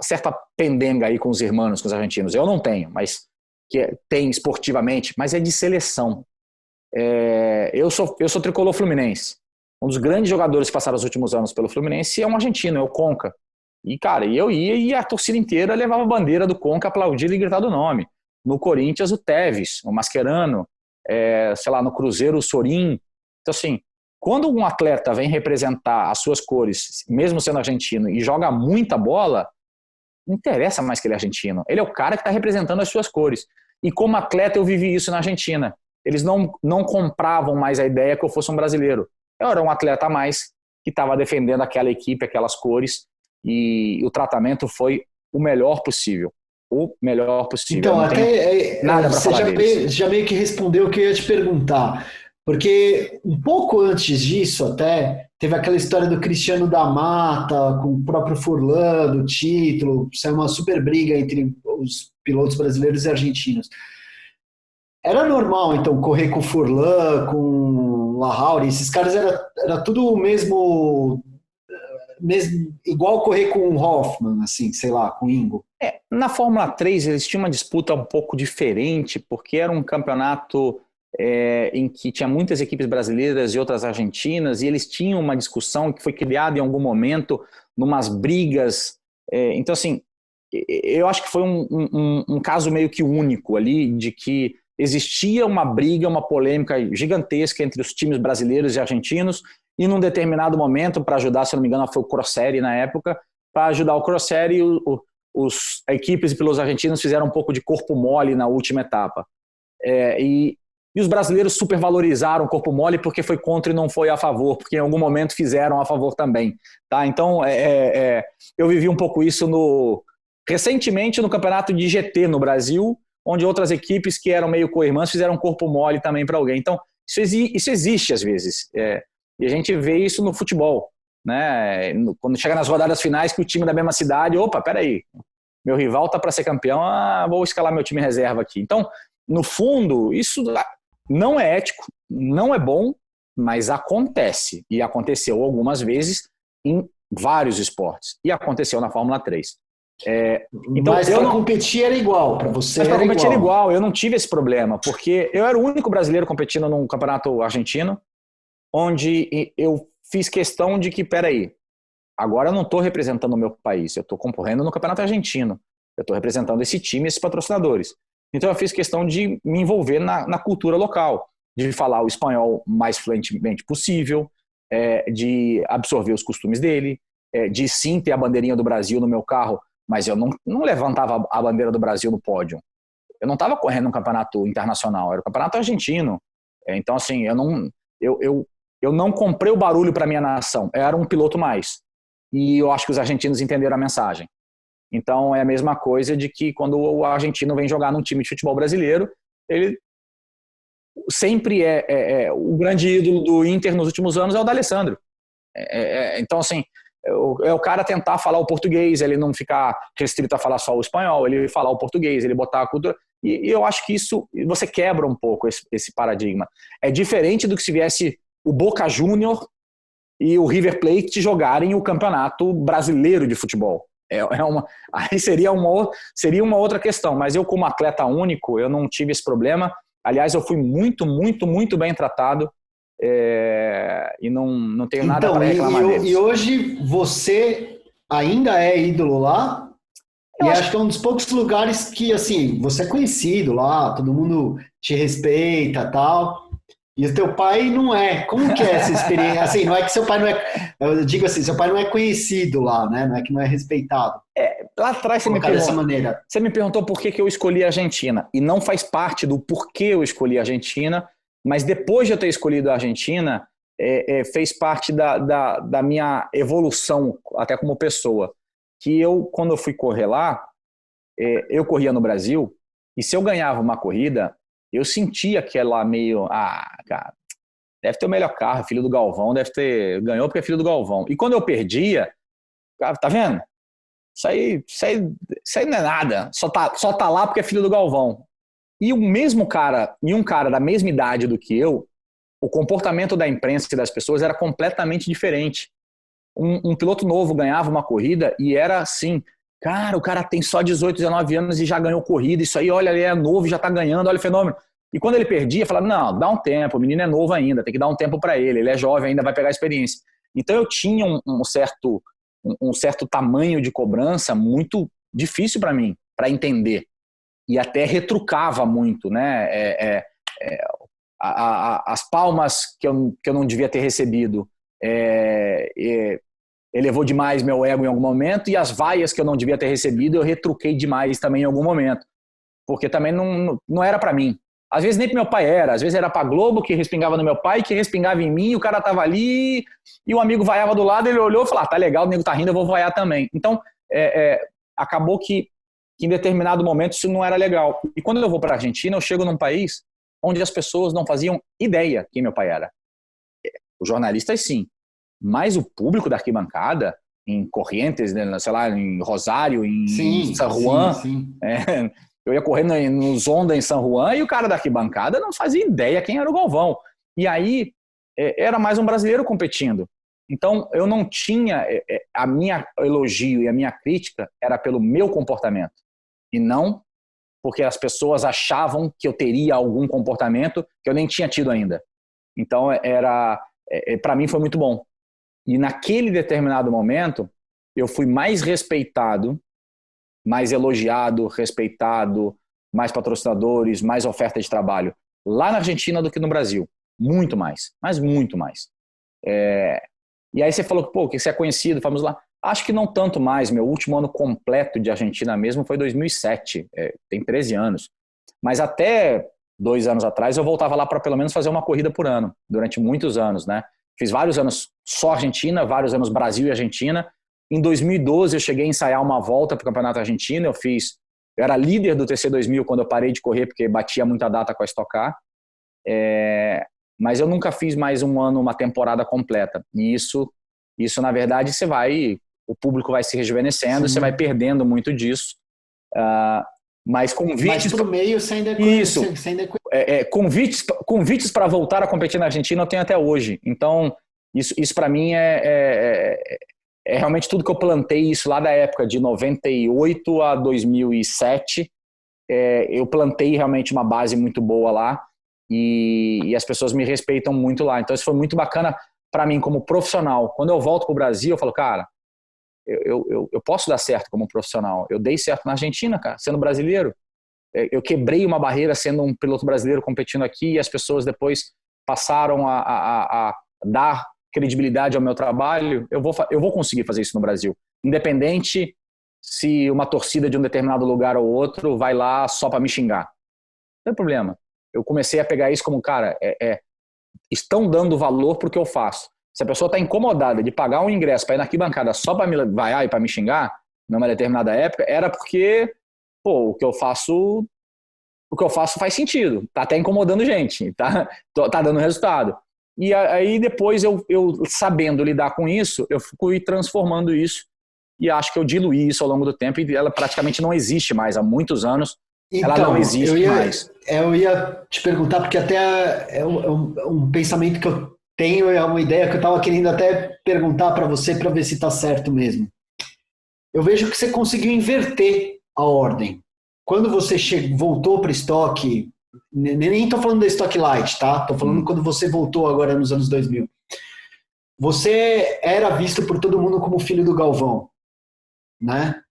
certa pendenga aí com os irmãos, com os argentinos. Eu não tenho, mas que tem esportivamente, mas é de seleção. Eu sou tricolor fluminense. Um dos grandes jogadores que passaram os últimos anos pelo Fluminense é um argentino, é o Conca. E, cara, eu ia e a torcida inteira levava a bandeira do Conca, aplaudir e gritar do nome. No Corinthians, o Tevez, o Mascherano, sei lá, no Cruzeiro, o Sorin. Então, assim, quando um atleta vem representar as suas cores, mesmo sendo argentino, e joga muita bola, não interessa mais que ele é argentino. Ele é o cara que está representando as suas cores. E como atleta eu vivi isso na Argentina. Eles não compravam mais a ideia que eu fosse um brasileiro. Eu era um atleta a mais que estava defendendo aquela equipe, aquelas cores, e o tratamento foi o melhor possível. O melhor possível. Então, até nada para falar deles. já meio que respondeu o que eu ia te perguntar. Porque um pouco antes disso, até, teve aquela história do Cristiano da Mata, com o próprio Furlan, do título, saiu uma super briga entre os pilotos brasileiros e argentinos. Era normal, então, correr com o Furlan, com o Lahauri, esses caras era tudo o mesmo, igual correr com o Hoffman, assim, sei lá, com o Ingo. Na Fórmula 3 eles tinham uma disputa um pouco diferente, porque era um campeonato em que tinha muitas equipes brasileiras e outras argentinas, e eles tinham uma discussão que foi criada em algum momento, numas brigas. Então, assim, eu acho que foi um caso meio que único ali, de que existia uma briga, uma polêmica gigantesca entre os times brasileiros e argentinos, e num determinado momento, para ajudar, se não me engano, foi o Crossery na época, para ajudar o Crossery, a equipes e pilotos argentinos fizeram um pouco de corpo mole na última etapa. E os brasileiros supervalorizaram o corpo mole porque foi contra e não foi a favor, porque em algum momento fizeram a favor também. Tá? Então, eu vivi um pouco isso recentemente no campeonato de GT no Brasil, onde outras equipes que eram meio co-irmãs fizeram corpo mole também para alguém. Então, isso existe às vezes. E a gente vê isso no futebol. Né? Quando chega nas rodadas finais que o time da mesma cidade, opa, peraí, meu rival tá para ser campeão, vou escalar meu time reserva aqui. Então, no fundo, isso não é ético, não é bom, mas acontece. E aconteceu algumas vezes em vários esportes. E aconteceu na Fórmula 3. Então, mas para competir era igual, para você mas para competir era igual, eu não tive esse problema, porque eu era o único brasileiro competindo num campeonato argentino, onde eu fiz questão de que, peraí, agora eu não estou representando o meu país, eu estou concorrendo no campeonato argentino, eu estou representando esse time, esses patrocinadores. Então eu fiz questão de me envolver na cultura local, de falar o espanhol mais fluentemente possível, de absorver os costumes dele, de sim ter a bandeirinha do Brasil no meu carro, mas eu não levantava a bandeira do Brasil no pódio. eu não estava correndo um campeonato internacional, era o campeonato argentino. Então, assim, eu não comprei o barulho para minha nação, eu era um piloto mais. E eu acho que os argentinos entenderam a mensagem. Então, é a mesma coisa de que quando o argentino vem jogar num time de futebol brasileiro, ele sempre o grande ídolo do Inter nos últimos anos é o D'Alessandro. Então, assim, é o cara tentar falar o português, ele não ficar restrito a falar só o espanhol, ele falar o português, ele botar a cultura. E eu acho que isso, você quebra um pouco esse paradigma. É diferente do que se viesse o Boca Júnior e o River Plate jogarem o campeonato brasileiro de futebol. Aí seria uma outra questão, mas eu, como atleta único, eu não tive esse problema. Aliás, eu fui muito, muito, muito bem tratado, e não tenho nada para reclamar deles. E hoje você ainda é ídolo lá? E acho que é um dos poucos lugares que, assim, você é conhecido lá, todo mundo te respeita e tal. E o teu pai não é. Como que é essa experiência? Assim, não é que seu pai não é... Eu digo assim, seu pai não é conhecido lá, né? Não é que não é respeitado. Lá atrás você me perguntou por que eu escolhi a Argentina. E não faz parte do porquê eu escolhi a Argentina, mas depois de eu ter escolhido a Argentina, fez parte da minha evolução, até como pessoa. Que quando eu fui correr lá, eu corria no Brasil, e se eu ganhava uma corrida, eu sentia aquela meio, cara, deve ter o melhor carro, filho do Galvão, ganhou porque é filho do Galvão. E quando eu perdia, cara, tá vendo? Isso aí não é nada, só tá lá porque é filho do Galvão. E um cara da mesma idade do que eu, o comportamento da imprensa e das pessoas era completamente diferente. Um piloto novo ganhava uma corrida e era assim, cara, o cara tem só 18, 19 anos e já ganhou corrida, isso aí, olha, ele é novo, já tá ganhando, olha o fenômeno. E quando ele perdia, falava, não, dá um tempo, o menino é novo ainda, tem que dar um tempo para ele é jovem ainda, vai pegar experiência. Então eu tinha um certo tamanho de cobrança muito difícil para mim, para entender. E até retrucava muito, né? As palmas que eu não devia ter recebido, elevou demais meu ego em algum momento, e as vaias que eu não devia ter recebido eu retruquei demais também em algum momento, porque também não era para mim. Às vezes nem para meu pai era, às vezes era para Globo que respingava no meu pai, que respingava em mim, e o cara tava ali e o amigo vaiava do lado, ele olhou e falou, tá legal, o nego tá rindo, eu vou vaiar também. Então acabou que em determinado momento isso não era legal. E quando eu vou para a Argentina, eu chego num país onde as pessoas não faziam ideia quem meu pai era. Os jornalistas sim, mas o público da arquibancada, em Corrientes, sei lá, em Rosário, em San Juan, sim. Eu ia correndo no Zonda em San Juan e o cara da arquibancada não fazia ideia quem era o Galvão. E aí era mais um brasileiro competindo. Então eu não tinha... A minha elogio e a minha crítica era pelo meu comportamento. E não porque as pessoas achavam que eu teria algum comportamento que eu nem tinha tido ainda. Então para mim foi muito bom. E naquele determinado momento eu fui mais respeitado, mais elogiado, respeitado, mais patrocinadores, mais oferta de trabalho lá na Argentina do que no Brasil. Muito mais, mas muito mais. E aí você falou, pô, que você é conhecido, vamos lá. Acho que não tanto mais. Meu último ano completo de Argentina mesmo foi 2007, tem 13 anos. Mas até 2 anos atrás eu voltava lá para pelo menos fazer uma corrida por ano, durante muitos anos, né? Fiz vários anos só Argentina, vários anos Brasil e Argentina. Em 2012 eu cheguei a ensaiar uma volta para o Campeonato Argentino, eu era líder do TC2000 quando eu parei de correr, porque batia muita data com a Stock Car, mas eu nunca fiz mais um ano, uma temporada completa, e isso na verdade o público vai se rejuvenescendo, sim, você vai perdendo muito disso, mas convites... Mas pro meio você ainda convites para voltar a competir na Argentina eu tenho até hoje, então isso para mim é realmente tudo que eu plantei, isso lá da época de 98 a 2007, eu plantei realmente uma base muito boa lá e as pessoas me respeitam muito lá. Então isso foi muito bacana para mim como profissional. Quando eu volto para o Brasil, eu falo, cara, eu posso dar certo como profissional. Eu dei certo na Argentina, cara, sendo brasileiro. Eu quebrei uma barreira sendo um piloto brasileiro competindo aqui e as pessoas depois passaram a dar credibilidade ao meu trabalho. Eu vou conseguir fazer isso no Brasil, independente se uma torcida de um determinado lugar ou outro vai lá só para me xingar. Não tem problema. Eu comecei a pegar isso como, cara, estão dando valor pro que eu faço. Se a pessoa está incomodada de pagar um ingresso para ir na arquibancada só para me vaiar e para me xingar, numa determinada época, era porque, pô, o que eu faço faz sentido. Tá até incomodando gente, tá dando resultado. E aí depois eu sabendo lidar com isso, eu fui transformando isso e acho que eu diluí isso ao longo do tempo e ela praticamente não existe mais. Há muitos anos ela não existe mais. Eu ia te perguntar, porque até é um pensamento que eu tenho, é uma ideia que eu estava querendo até perguntar para você para ver se está certo mesmo. Eu vejo que você conseguiu inverter a ordem. Quando você voltou para estoque, nem estou falando da Stock Light, tá? Estou falando quando você voltou agora nos anos 2000. Você era visto por todo mundo como filho do Galvão, né?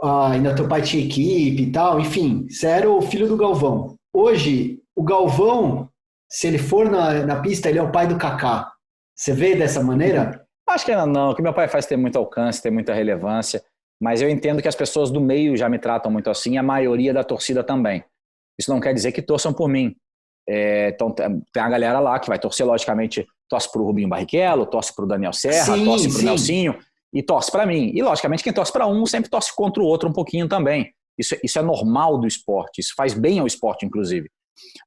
Ainda teu pai tinha equipe e tal, enfim, você era o filho do Galvão. Hoje, o Galvão, se ele for na pista, ele é o pai do Kaká. Você vê dessa maneira? Acho que ainda não. O que meu pai faz tem muito alcance, tem muita relevância, mas eu entendo que as pessoas do meio já me tratam muito assim, a maioria da torcida também. Isso não quer dizer que torçam por mim. Então tem a galera lá que vai torcer, logicamente, torce pro Rubinho Barrichello, torce pro Daniel Serra, torce pro Nelsinho e torce para mim. E, logicamente, quem torce para um sempre torce contra o outro um pouquinho também. Isso é normal do esporte, isso faz bem ao esporte, inclusive.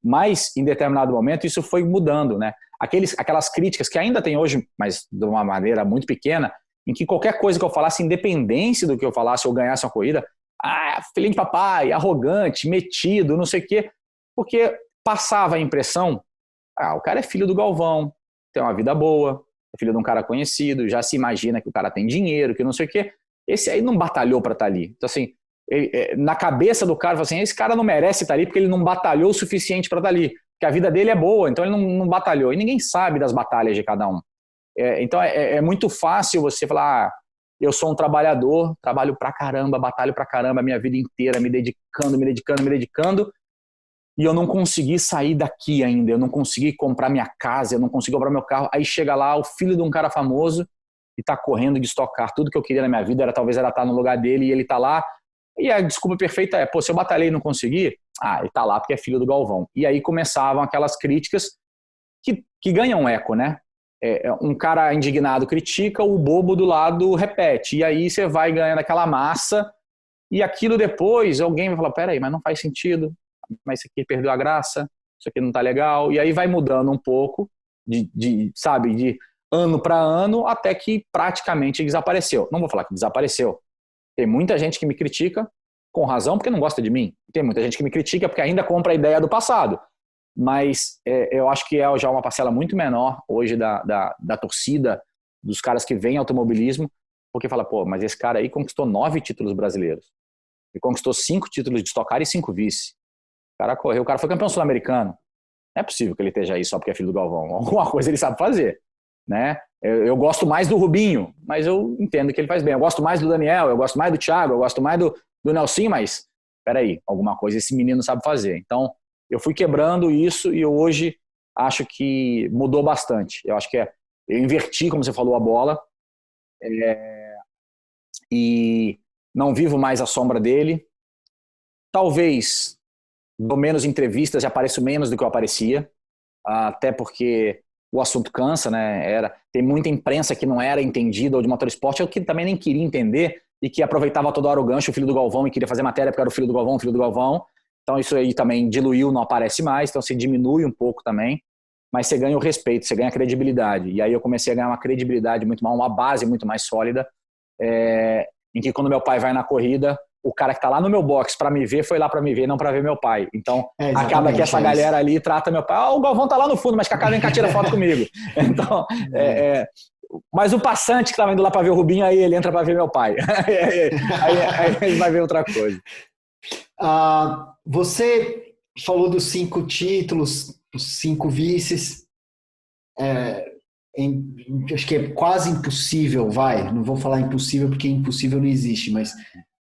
Mas, em determinado momento, isso foi mudando, né? Aquelas críticas que ainda tem hoje, mas de uma maneira muito pequena, em que qualquer coisa que eu falasse, independente do que eu falasse ou ganhasse uma corrida, filhinho de papai, arrogante, metido, não sei o quê, porque passava a impressão, o cara é filho do Galvão, tem uma vida boa, é filho de um cara conhecido, já se imagina que o cara tem dinheiro, que não sei o quê. Esse aí não batalhou para estar ali. Então, assim, na cabeça do cara, assim, esse cara não merece estar ali porque ele não batalhou o suficiente para estar ali, porque a vida dele é boa, então ele não batalhou. E ninguém sabe das batalhas de cada um. Então é muito fácil você falar, eu sou um trabalhador, trabalho pra caramba, batalho pra caramba a minha vida inteira, me dedicando, e eu não consegui sair daqui ainda, eu não consegui comprar minha casa, eu não consegui comprar meu carro. Aí chega lá o filho de um cara famoso e tá correndo de estocar. Tudo que eu queria na minha vida talvez era estar no lugar dele e ele tá lá. E a desculpa perfeita é, se eu batalhei e não consegui, ele tá lá porque é filho do Galvão. E aí começavam aquelas críticas que ganham eco, né? Um cara indignado critica, o bobo do lado repete. E aí você vai ganhando aquela massa e aquilo depois alguém vai falar, peraí, mas não faz sentido, mas isso aqui perdeu a graça, isso aqui não tá legal. E aí vai mudando um pouco de ano para ano até que praticamente desapareceu. Não vou falar que desapareceu. Tem muita gente que me critica com razão porque não gosta de mim. Tem muita gente que me critica porque ainda compra a ideia do passado. Mas eu acho que é já uma parcela muito menor hoje da torcida, dos caras que vêm automobilismo, porque fala, mas esse cara aí conquistou 9 títulos brasileiros. Ele conquistou 5 títulos de Stock Car e 5 vice. O cara correu, o cara foi campeão sul-americano. Não é possível que ele esteja aí só porque é filho do Galvão. Alguma coisa ele sabe fazer, né? Eu gosto mais do Rubinho, mas eu entendo que ele faz bem. Eu gosto mais do Daniel, eu gosto mais do Thiago, eu gosto mais do Nelsinho, mas peraí, alguma coisa esse menino sabe fazer. Então, eu fui quebrando isso e hoje acho que mudou bastante. Eu acho que eu inverti, como você falou, a bola e não vivo mais à sombra dele. Talvez dou menos entrevistas e apareço menos do que eu aparecia, até porque o assunto cansa, né? Tem muita imprensa que não era entendida ou de motorsport, eu que também nem queria entender e que aproveitava toda hora o gancho, o filho do Galvão, e queria fazer matéria porque era o filho do Galvão. Então isso aí também diluiu, não aparece mais, então se diminui um pouco também, mas você ganha o respeito, você ganha a credibilidade. E aí eu comecei a ganhar uma credibilidade muito mais, uma base muito mais sólida, em que quando meu pai vai na corrida, o cara que está lá no meu box para me ver foi lá para me ver, não para ver meu pai. Então acaba que essa galera ali trata meu pai, o Galvão tá lá no fundo, mas Kaká vem cá, tira foto comigo. Então, mas o passante que estava indo lá para ver o Rubinho, aí ele entra para ver meu pai. aí ele vai ver outra coisa. Você falou dos 5 títulos, os 5 vices. Acho que é quase impossível, não vou falar impossível porque impossível não existe, mas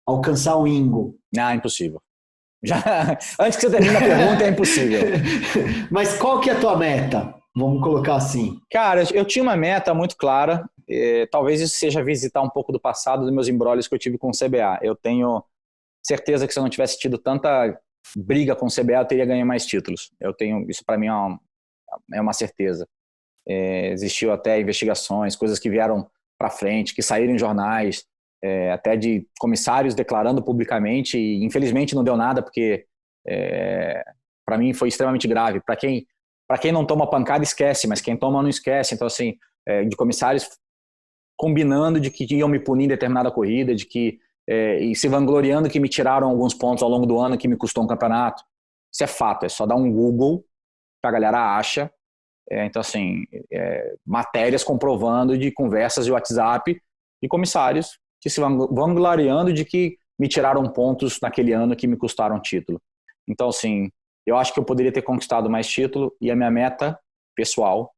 alcançar o Ingo. Impossível. Antes que você termine a pergunta, é impossível. Mas qual que é a tua meta? Vamos colocar assim. Cara, eu tinha uma meta muito clara, talvez isso seja visitar um pouco do passado dos meus embrólios que eu tive com o CBA. Eu tenho certeza que se eu não tivesse tido tanta briga com o CBA, eu teria ganho mais títulos. Isso para mim é uma certeza. Existiu até investigações, coisas que vieram para frente, que saíram em jornais, até de comissários declarando publicamente, e infelizmente não deu nada, porque para mim foi extremamente grave. Para quem não toma pancada, esquece, mas quem toma não esquece. Então, assim, de comissários combinando de que iam me punir em determinada corrida, e se vangloriando que me tiraram alguns pontos ao longo do ano que me custou um campeonato. Isso é fato, é só dar um Google que a galera acha. Então, assim, matérias comprovando de conversas de WhatsApp de comissários que se vangloriando de que me tiraram pontos naquele ano que me custaram título. Então, assim, eu acho que eu poderia ter conquistado mais título, e a minha meta pessoal,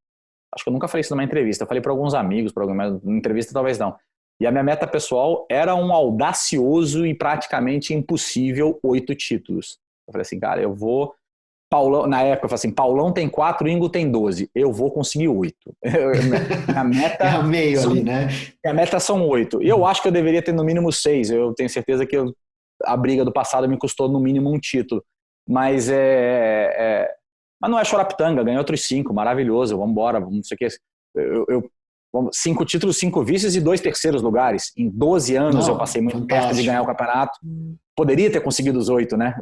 acho que eu nunca falei isso numa entrevista, eu falei para alguns amigos, mas numa entrevista talvez não. E a minha meta pessoal era um audacioso e praticamente impossível 8 títulos. Eu falei assim, cara, eu vou... Paulão, na época, eu falei assim, Paulão tem 4, Ingo tem 12. Eu vou conseguir 8. Minha meta... É a meio ali, né? Minha meta são 8. E eu acho que eu deveria ter no mínimo 6. Eu tenho certeza que a briga do passado me custou no mínimo um título. Mas mas não é chorapitanga, ganhei outros 5, maravilhoso, vamos embora, não sei o que. 5 títulos, 5 vices e 2 terceiros lugares. Em 12 anos eu passei muito perto de ganhar o campeonato. Poderia ter conseguido os 8, né?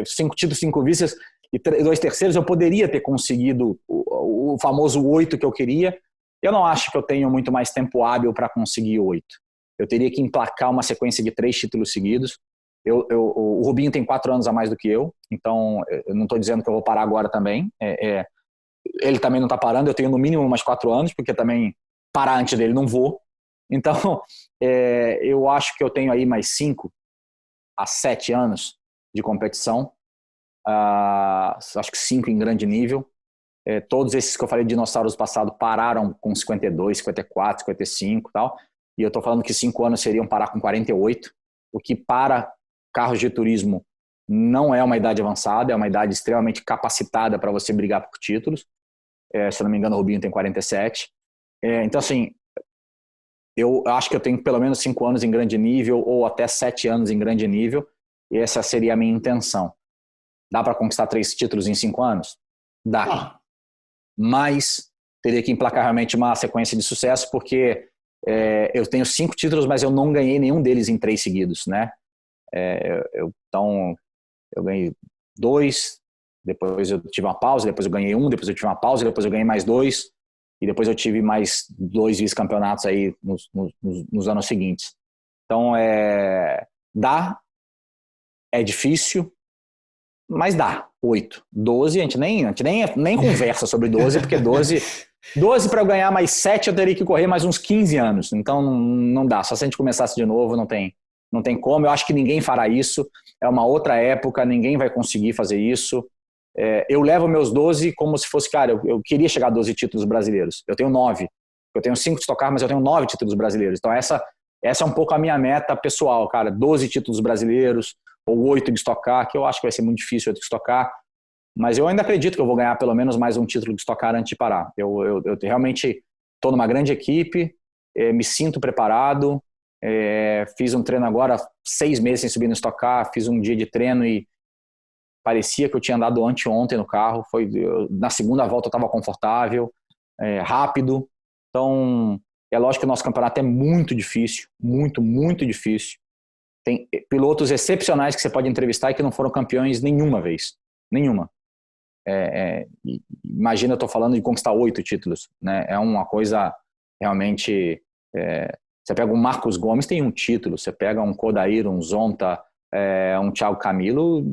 5 títulos, 5 vices e 2 terceiros, eu poderia ter conseguido o famoso 8 que eu queria. Eu não acho que eu tenho muito mais tempo hábil para conseguir 8. Eu teria que emplacar uma sequência de 3 títulos seguidos. O Rubinho tem 4 anos a mais do que eu, então eu não estou dizendo que eu vou parar agora também. Ele também não está parando, eu tenho no mínimo mais 4 anos, porque também parar antes dele não vou. Então, eu acho que eu tenho aí mais 5 a 7 anos de competição. Acho que 5 em grande nível. Todos esses que eu falei de dinossauros do passado pararam com 52, 54, 55 e tal. E eu estou falando que 5 anos seriam parar com 48, o que para carros de turismo não é uma idade avançada, é uma idade extremamente capacitada para você brigar por títulos. Se eu não me engano, o Rubinho tem 47. Então, assim, eu acho que eu tenho pelo menos 5 anos em grande nível, ou até 7 anos em grande nível, e essa seria a minha intenção. Dá para conquistar 3 títulos em 5 anos? Dá. Mas teria que emplacar realmente uma sequência de sucesso, porque eu tenho 5 títulos, mas eu não ganhei nenhum deles em 3 seguidos, né? Então, eu ganhei 2, depois eu tive uma pausa, depois eu ganhei 1, depois eu tive uma pausa, depois eu ganhei mais 2, e depois eu tive mais 2 vice-campeonatos aí nos anos seguintes. Então, dá, é difícil, mas dá. 8. 12, a gente nem conversa sobre 12, porque 12 para eu ganhar mais 7, eu teria que correr mais uns 15 anos. Então, não dá. Só se a gente começasse de novo, não tem como. Eu acho que ninguém fará isso. É uma outra época, ninguém vai conseguir fazer isso. Eu levo meus 12 como se fosse, cara, eu queria chegar a 12 títulos brasileiros. Eu tenho 9. Eu tenho 5 de Stock Car, mas eu tenho 9 títulos brasileiros. Então, essa é um pouco a minha meta pessoal, cara. 12 títulos brasileiros, ou 8 de Stock Car, que eu acho que vai ser muito difícil 8 de Stock Car. Mas eu ainda acredito que eu vou ganhar pelo menos mais um título de Stock Car antes de parar. Eu realmente estou numa grande equipe, me sinto preparado. Fiz um treino agora, 6 meses sem subir no Stock Car, fiz um dia de treino e parecia que eu tinha andado anteontem no carro. Na segunda volta eu estava confortável, rápido. Então, é lógico que o nosso campeonato é muito difícil, muito, muito difícil. Tem pilotos excepcionais que você pode entrevistar e que não foram campeões nenhuma vez. Nenhuma. Imagina, eu estou falando de conquistar 8 títulos, né? É uma coisa realmente... você pega um Marcos Gomes, tem um título. Você pega um Kodair, um Zonta, um Thiago Camilo,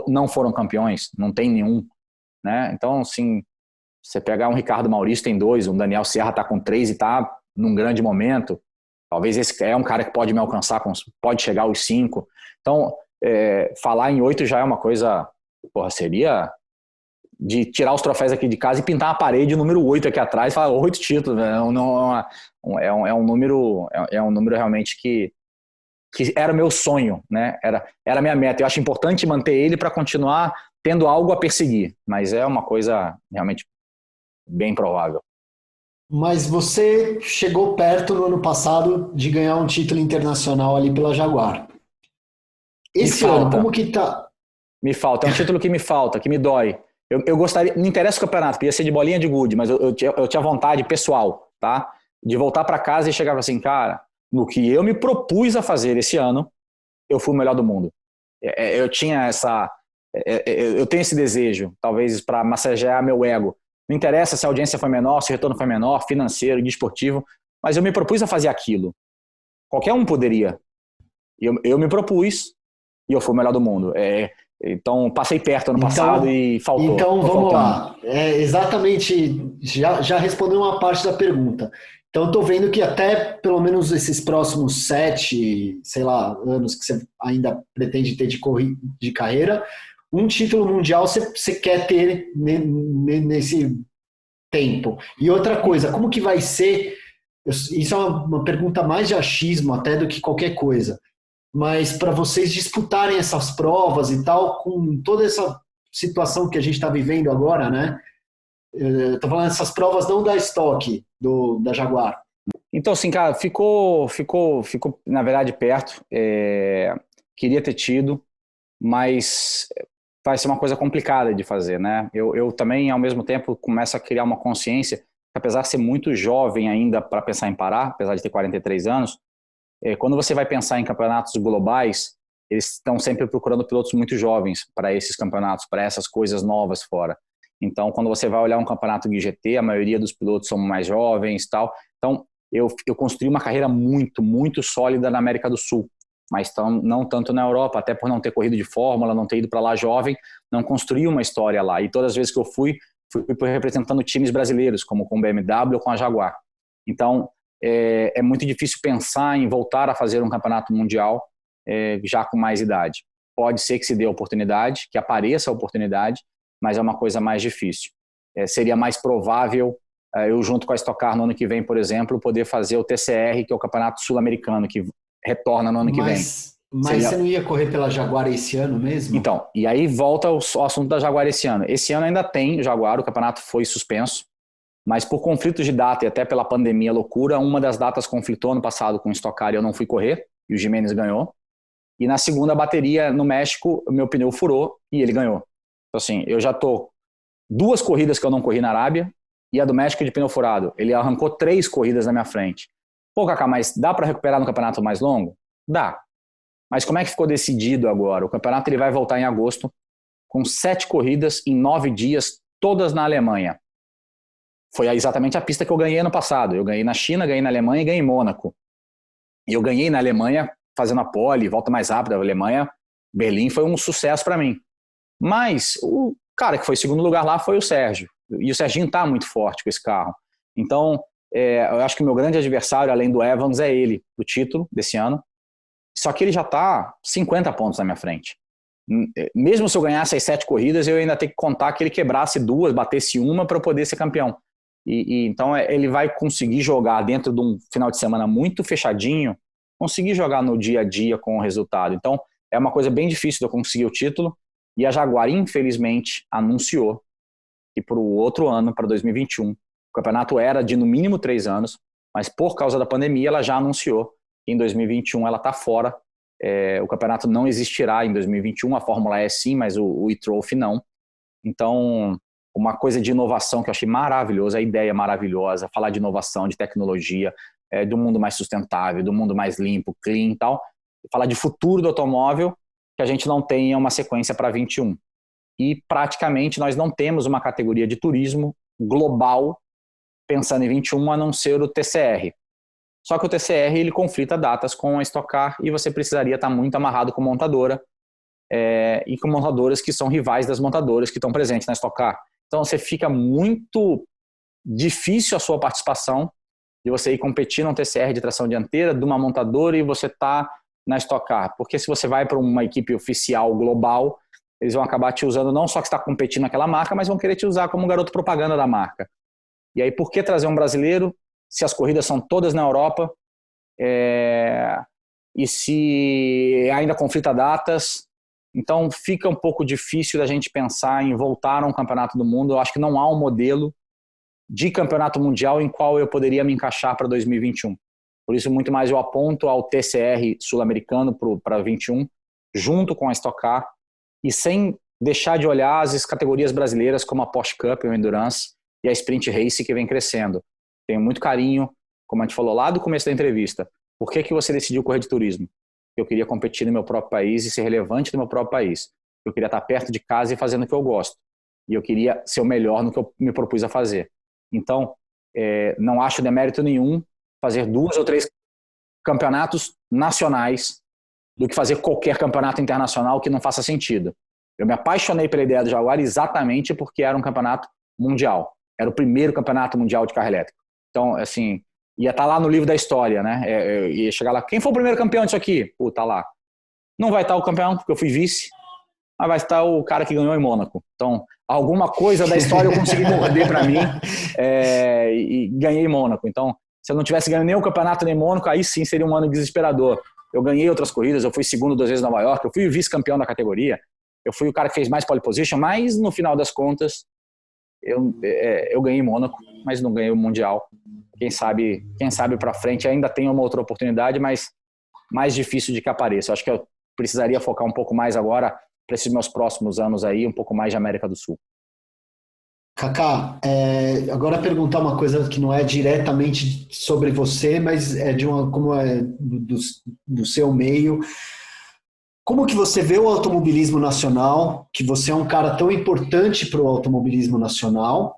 não foram campeões, não tem nenhum, né? Então, assim, você pegar um Ricardo Maurício, tem 2, um Daniel Serra está com 3 e está num grande momento. Talvez esse é um cara que pode me alcançar, pode chegar aos 5. Então, falar em 8 já é uma coisa, seria de tirar os troféus aqui de casa e pintar a parede número 8 aqui atrás e falar 8 títulos. Né? É um número realmente que era meu sonho, né? Era a minha meta. Eu acho importante manter ele para continuar tendo algo a perseguir, mas é uma coisa realmente bem provável. Mas você chegou perto no ano passado de ganhar um título internacional ali pela Jaguar. Me Esse ano, falta, como que tá? me falta. É um título que me falta, que me dói. Eu gostaria, não interessa o campeonato, podia ser de bolinha de gude, mas eu tinha vontade pessoal, tá? De voltar para casa e chegar assim, cara, no que eu me propus a fazer esse ano, eu fui o melhor do mundo. Eu tinha eu tenho esse desejo, talvez para massagear meu ego. Não interessa se a audiência foi menor, se o retorno foi menor, financeiro, desportivo, mas eu me propus a fazer aquilo. Qualquer um poderia. Eu me propus e eu fui o melhor do mundo. Então, passei perto ano passado Então, e faltou. então Tô vamos faltando. lá. Exatamente, já respondeu uma parte da pergunta. Então, estou vendo que até pelo menos esses próximos 7, sei lá, anos que você ainda pretende ter de carreira, um título mundial você quer ter nesse tempo. E outra coisa, como que vai ser? Isso é uma pergunta mais de achismo até do que qualquer coisa. Mas para vocês disputarem essas provas e tal, com toda essa situação que a gente está vivendo agora, né? Estou falando dessas provas não da Stock, da Jaguar. Então, assim, cara, ficou na verdade, perto. Queria ter tido, mas vai ser uma coisa complicada de fazer, né? Eu também, ao mesmo tempo, começo a criar uma consciência, que apesar de ser muito jovem ainda para pensar em parar, apesar de ter 43 anos, quando você vai pensar em campeonatos globais, eles estão sempre procurando pilotos muito jovens para esses campeonatos, para essas coisas novas fora. Então, quando você vai olhar um campeonato de GT, a maioria dos pilotos são mais jovens e tal. Então, eu construí uma carreira muito, muito sólida na América do Sul, mas não tanto na Europa, até por não ter corrido de Fórmula, não ter ido para lá jovem, não construí uma história lá. E todas as vezes que eu fui representando times brasileiros, como com o BMW ou com a Jaguar. Então, é muito difícil pensar em voltar a fazer um campeonato mundial já com mais idade. Pode ser que se dê a oportunidade, que apareça a oportunidade, mas é uma coisa mais difícil. Seria mais provável eu, junto com a Stock Car no ano que vem, por exemplo, poder fazer o TCR, que é o Campeonato Sul-Americano, que retorna no ano que vem. Mas você não ia correr pela Jaguar esse ano mesmo? Então, e aí volta ao assunto da Jaguar esse ano. Esse ano ainda tem Jaguar, o campeonato foi suspenso, mas por conflitos de data e até pela pandemia loucura, uma das datas conflitou ano passado com o Stock Car e eu não fui correr, e o Jimenez ganhou. E na segunda bateria, no México, o meu pneu furou e ele ganhou. Então, assim, eu já tô 2 corridas que eu não corri na Arábia e a do México de pneu furado. Ele arrancou 3 corridas na minha frente. Pô, Kaká, mas dá para recuperar no campeonato mais longo? Dá. Mas como é que ficou decidido agora? O campeonato ele vai voltar em agosto, com 7 corridas em 9 dias, todas na Alemanha. Foi exatamente a pista que eu ganhei ano passado. Eu ganhei na China, ganhei na Alemanha e ganhei em Mônaco. E eu ganhei na Alemanha fazendo a pole, volta mais rápida. A Alemanha, Berlim foi um sucesso para mim. Mas o cara que foi segundo lugar lá foi o Sérgio. E o Serginho está muito forte com esse carro. Então, eu acho que o meu grande adversário, além do Evans, é ele, do título desse ano. Só que ele já está 50 pontos na minha frente. Mesmo se eu ganhasse as 7 corridas, eu ainda tenho que contar que ele quebrasse 2, batesse uma para eu poder ser campeão. Então ele vai conseguir jogar dentro de um final de semana muito fechadinho, conseguir jogar no dia a dia com o resultado. Então é uma coisa bem difícil de eu conseguir o título. E a Jaguar, infelizmente, anunciou que para o outro ano, para 2021, o campeonato era de no mínimo 3 anos, mas por causa da pandemia ela já anunciou que em 2021 ela está fora. O campeonato não existirá em 2021, a Fórmula E sim, mas o e-Trophy não. Então, uma coisa de inovação que eu achei maravilhosa, a ideia maravilhosa, falar de inovação, de tecnologia, do mundo mais sustentável, do mundo mais limpo, clean e tal, falar de futuro do automóvel, que a gente não tenha uma sequência para 21. E praticamente nós não temos uma categoria de turismo global pensando em 21 a não ser o TCR. Só que o TCR ele conflita datas com a Stock Car e você precisaria estar muito amarrado com montadora e com montadoras que são rivais das montadoras que estão presentes na Stock Car. Então você fica muito difícil a sua participação de você ir competir num TCR de tração dianteira de uma montadora e você tá na Stock Car. Porque se você vai para uma equipe oficial global, eles vão acabar te usando não só que está competindo naquela marca, mas vão querer te usar como garoto propaganda da marca. E aí por que trazer um brasileiro se as corridas são todas na Europa e se ainda conflita datas? Então fica um pouco difícil da gente pensar em voltar a um campeonato do mundo. Eu acho que não há um modelo de campeonato mundial em qual eu poderia me encaixar para 2021. Por isso, muito mais eu aponto ao TCR sul-americano para 21, junto com a Stock Car, e sem deixar de olhar as categorias brasileiras como a Porsche Cup, o Endurance e a Sprint Race, que vem crescendo. Tenho muito carinho, como a gente falou lá do começo da entrevista. Por que você decidiu correr de turismo? Eu queria competir no meu próprio país e ser relevante no meu próprio país. Eu queria estar perto de casa e fazendo o que eu gosto. E eu queria ser o melhor no que eu me propus a fazer. Então, não acho demérito nenhum fazer 2 ou 3 campeonatos nacionais do que fazer qualquer campeonato internacional que não faça sentido. Eu me apaixonei pela ideia do Jaguar exatamente porque era um campeonato mundial. Era o primeiro campeonato mundial de carro elétrico. Então, assim, ia estar lá no livro da história, né? Eu ia chegar lá, quem foi o primeiro campeão disso aqui? Tá lá. Não vai estar o campeão, porque eu fui vice, mas vai estar o cara que ganhou em Mônaco. Então, alguma coisa da história eu consegui morder para mim e ganhei em Mônaco. Então, se eu não tivesse ganho nem o campeonato nem Mônaco, aí sim seria um ano desesperador. Eu ganhei outras corridas, eu fui segundo 2 vezes em Nova York, eu fui vice-campeão da categoria, eu fui o cara que fez mais pole position, mas no final das contas eu ganhei em Mônaco, mas não ganhei o Mundial. Quem sabe para frente ainda tem uma outra oportunidade, mas mais difícil de que apareça. Eu acho que eu precisaria focar um pouco mais agora para esses meus próximos anos aí, um pouco mais de América do Sul. Kaká, agora perguntar uma coisa que não é diretamente sobre você, mas é como é do seu meio. Como que você vê o automobilismo nacional, que você é um cara tão importante para o automobilismo nacional,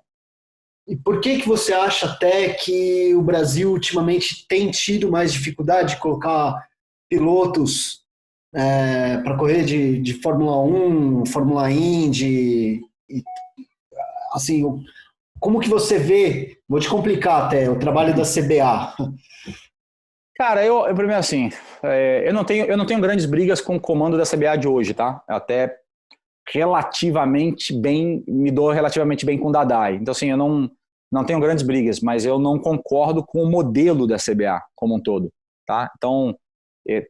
e por que você acha até que o Brasil ultimamente tem tido mais dificuldade de colocar pilotos para correr de Fórmula 1, Fórmula Indy, assim, como que você vê, vou te complicar até, o trabalho da CBA? Cara, primeiro assim, eu não tenho grandes brigas com o comando da CBA de hoje, tá? Até relativamente bem, me dou relativamente bem com o Dadai. Então, assim, eu não tenho grandes brigas, mas eu não concordo com o modelo da CBA como um todo, tá? Então,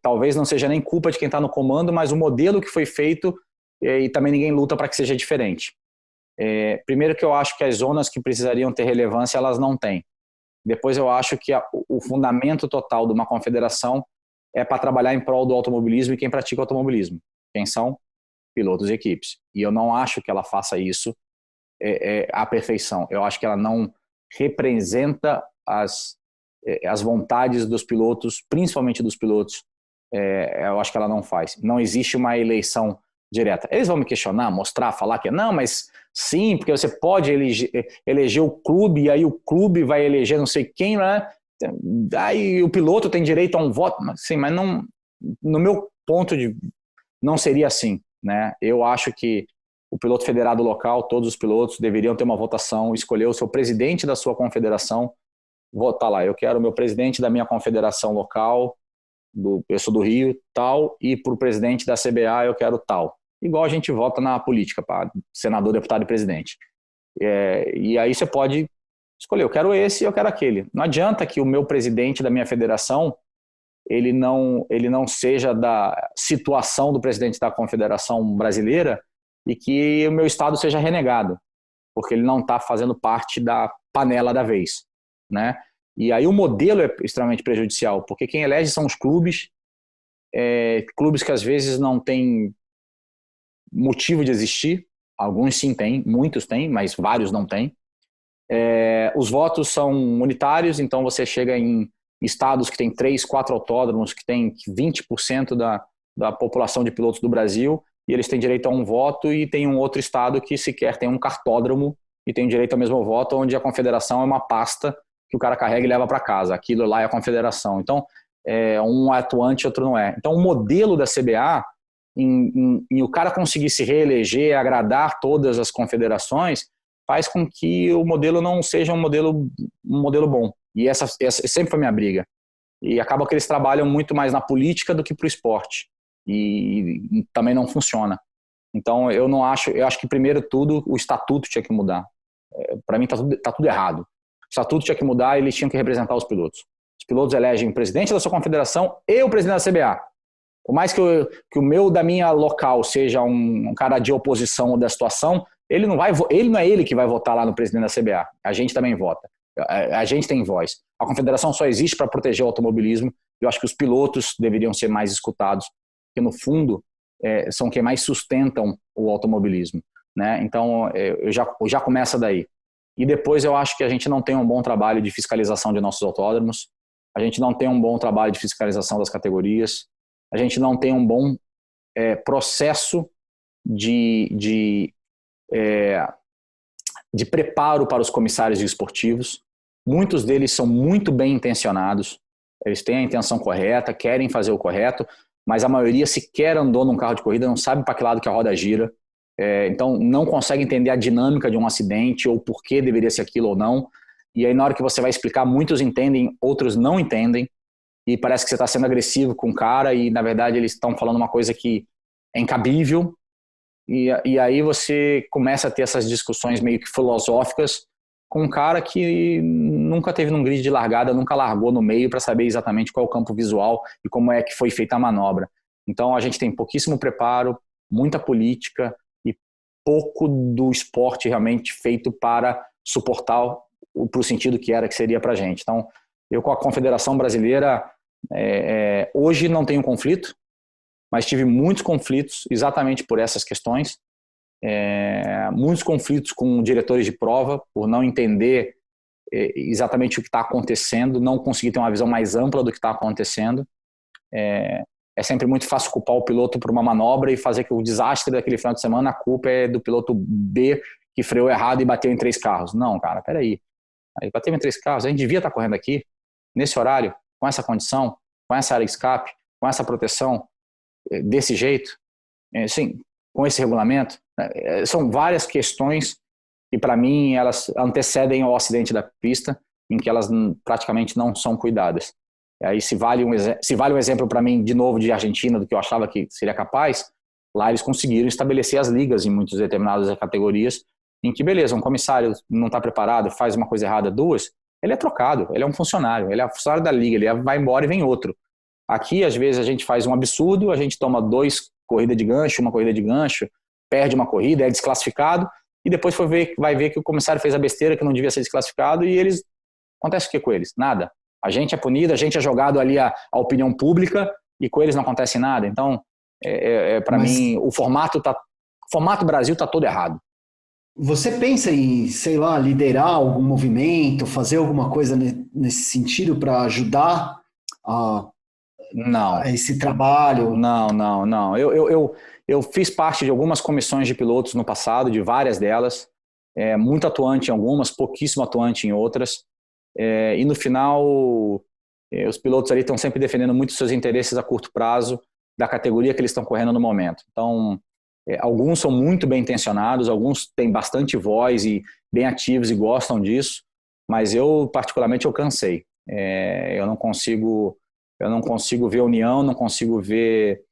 talvez não seja nem culpa de quem está no comando, mas o modelo que foi feito e também ninguém luta para que seja diferente. Primeiro que eu acho que as zonas que precisariam ter relevância, elas não têm. Depois eu acho que o fundamento total de uma confederação é para trabalhar em prol do automobilismo e quem pratica automobilismo. Quem são? Pilotos e equipes. E eu não acho que ela faça isso à perfeição. Eu acho que ela não representa as vontades dos pilotos, principalmente dos pilotos. Eu acho que ela não faz. Não existe uma eleição direta. Eles vão me questionar, mostrar, falar que não, mas sim, porque você pode eleger o clube, e aí o clube vai eleger não sei quem, né? Aí o piloto tem direito a um voto, sim, mas não, no meu ponto de não seria assim, né? Eu acho que o piloto federado local, todos os pilotos deveriam ter uma votação, escolher o seu presidente da sua confederação, votar lá, eu quero o meu presidente da minha confederação local, eu sou do Rio, tal, e para o presidente da CBA eu quero tal. Igual a gente vota na política, para senador, deputado e presidente. E aí você pode escolher, eu quero esse e eu quero aquele. Não adianta que o meu presidente da minha federação ele não seja da situação do presidente da Confederação Brasileira e que o meu estado seja renegado, porque ele não está fazendo parte da panela da vez, né? E aí o modelo é extremamente prejudicial, porque quem elege são os clubes, clubes que às vezes não têm motivo de existir, alguns sim têm, muitos têm, mas vários não têm. Os votos são unitários, então você chega em estados que tem 3, 4 autódromos, que tem 20% da população de pilotos do Brasil, e eles têm direito a um voto, e tem um outro estado que sequer tem um cartódromo e tem direito ao mesmo voto, onde a confederação é uma pasta que o cara carrega e leva para casa. Aquilo lá é a confederação. Então, um é atuante, outro não é. Então, o modelo da CBA, em o cara conseguir se reeleger, agradar todas as confederações, faz com que o modelo não seja um modelo bom. E essa sempre foi a minha briga. E acaba que eles trabalham muito mais na política do que para o esporte. E também não funciona. Então, eu acho que primeiro tudo o estatuto tinha que mudar. Para mim tá tudo errado. O estatuto tinha que mudar, eles tinham que representar os pilotos. Os pilotos elegem o presidente da sua confederação e o presidente da CBA. Por mais que da minha local seja um cara de oposição da situação, ele não é ele que vai votar lá no presidente da CBA. A gente também vota. A gente tem voz. A confederação só existe para proteger o automobilismo. Eu acho que os pilotos deveriam ser mais escutados, porque no fundo são quem mais sustentam o automobilismo, né? Então já começa daí. E depois eu acho que a gente não tem um bom trabalho de fiscalização de nossos autódromos, a gente não tem um bom trabalho de fiscalização das categorias, a gente não tem um bom processo de preparo para os comissários esportivos. Muitos deles são muito bem intencionados, eles têm a intenção correta, querem fazer o correto, mas a maioria sequer andou num carro de corrida, não sabe para que lado que a roda gira, então não consegue entender a dinâmica de um acidente ou por que deveria ser aquilo ou não. E aí na hora que você vai explicar, muitos entendem, outros não entendem, e parece que você está sendo agressivo com o cara e na verdade eles estão falando uma coisa que é incabível, e aí você começa a ter essas discussões meio que filosóficas com um cara que nunca teve num grid de largada, nunca largou no meio para saber exatamente qual é o campo visual e como é que foi feita a manobra. Então a gente tem pouquíssimo preparo, muita política e pouco do esporte realmente feito para suportar para o sentido que seria para a gente. Então eu com a Confederação Brasileira hoje não tenho conflito, mas tive muitos conflitos exatamente por essas questões. Muitos conflitos com diretores de prova por não entender exatamente o que está acontecendo, não conseguir ter uma visão mais ampla do que está acontecendo. É sempre muito fácil culpar o piloto por uma manobra e fazer que o desastre daquele final de semana, a culpa é do piloto B que freou errado e bateu em 3 carros. Não, cara, peraí. Aí bateu em 3 carros, a gente devia estar correndo aqui, nesse horário, com essa condição, com essa área de escape, com essa proteção, desse jeito, sim, com esse regulamento. São várias questões que, para mim, elas antecedem ao acidente da pista, em que elas praticamente não são cuidadas. Aí, se vale um exemplo para mim, de novo, de Argentina, do que eu achava que seria capaz, lá eles conseguiram estabelecer as ligas em muitas determinadas categorias, em que, beleza, um comissário não está preparado, faz uma coisa errada, 2, ele é trocado, ele é um funcionário, ele é funcionário da liga, ele vai embora e vem outro. Aqui, às vezes, a gente faz um absurdo, a gente toma 2 corridas de gancho, uma corrida de gancho, perde uma corrida, é desclassificado, e depois vai ver que o comissário fez a besteira, que não devia ser desclassificado, e acontece o que com eles? Nada. A gente é punido, a gente é jogado ali a opinião pública, e com eles não acontece nada. Então, para mim, o formato Brasil está todo errado. Você pensa em, sei lá, liderar algum movimento, fazer alguma coisa nesse sentido para ajudar a esse trabalho? Não. Eu fiz parte de algumas comissões de pilotos no passado, de várias delas, muito atuante em algumas, pouquíssimo atuante em outras, e no final os pilotos ali estão sempre defendendo muito seus interesses a curto prazo da categoria que eles estão correndo no momento. Então, alguns são muito bem intencionados, alguns têm bastante voz e bem ativos e gostam disso, mas eu, particularmente, eu cansei. Eu não consigo ver união, não consigo ver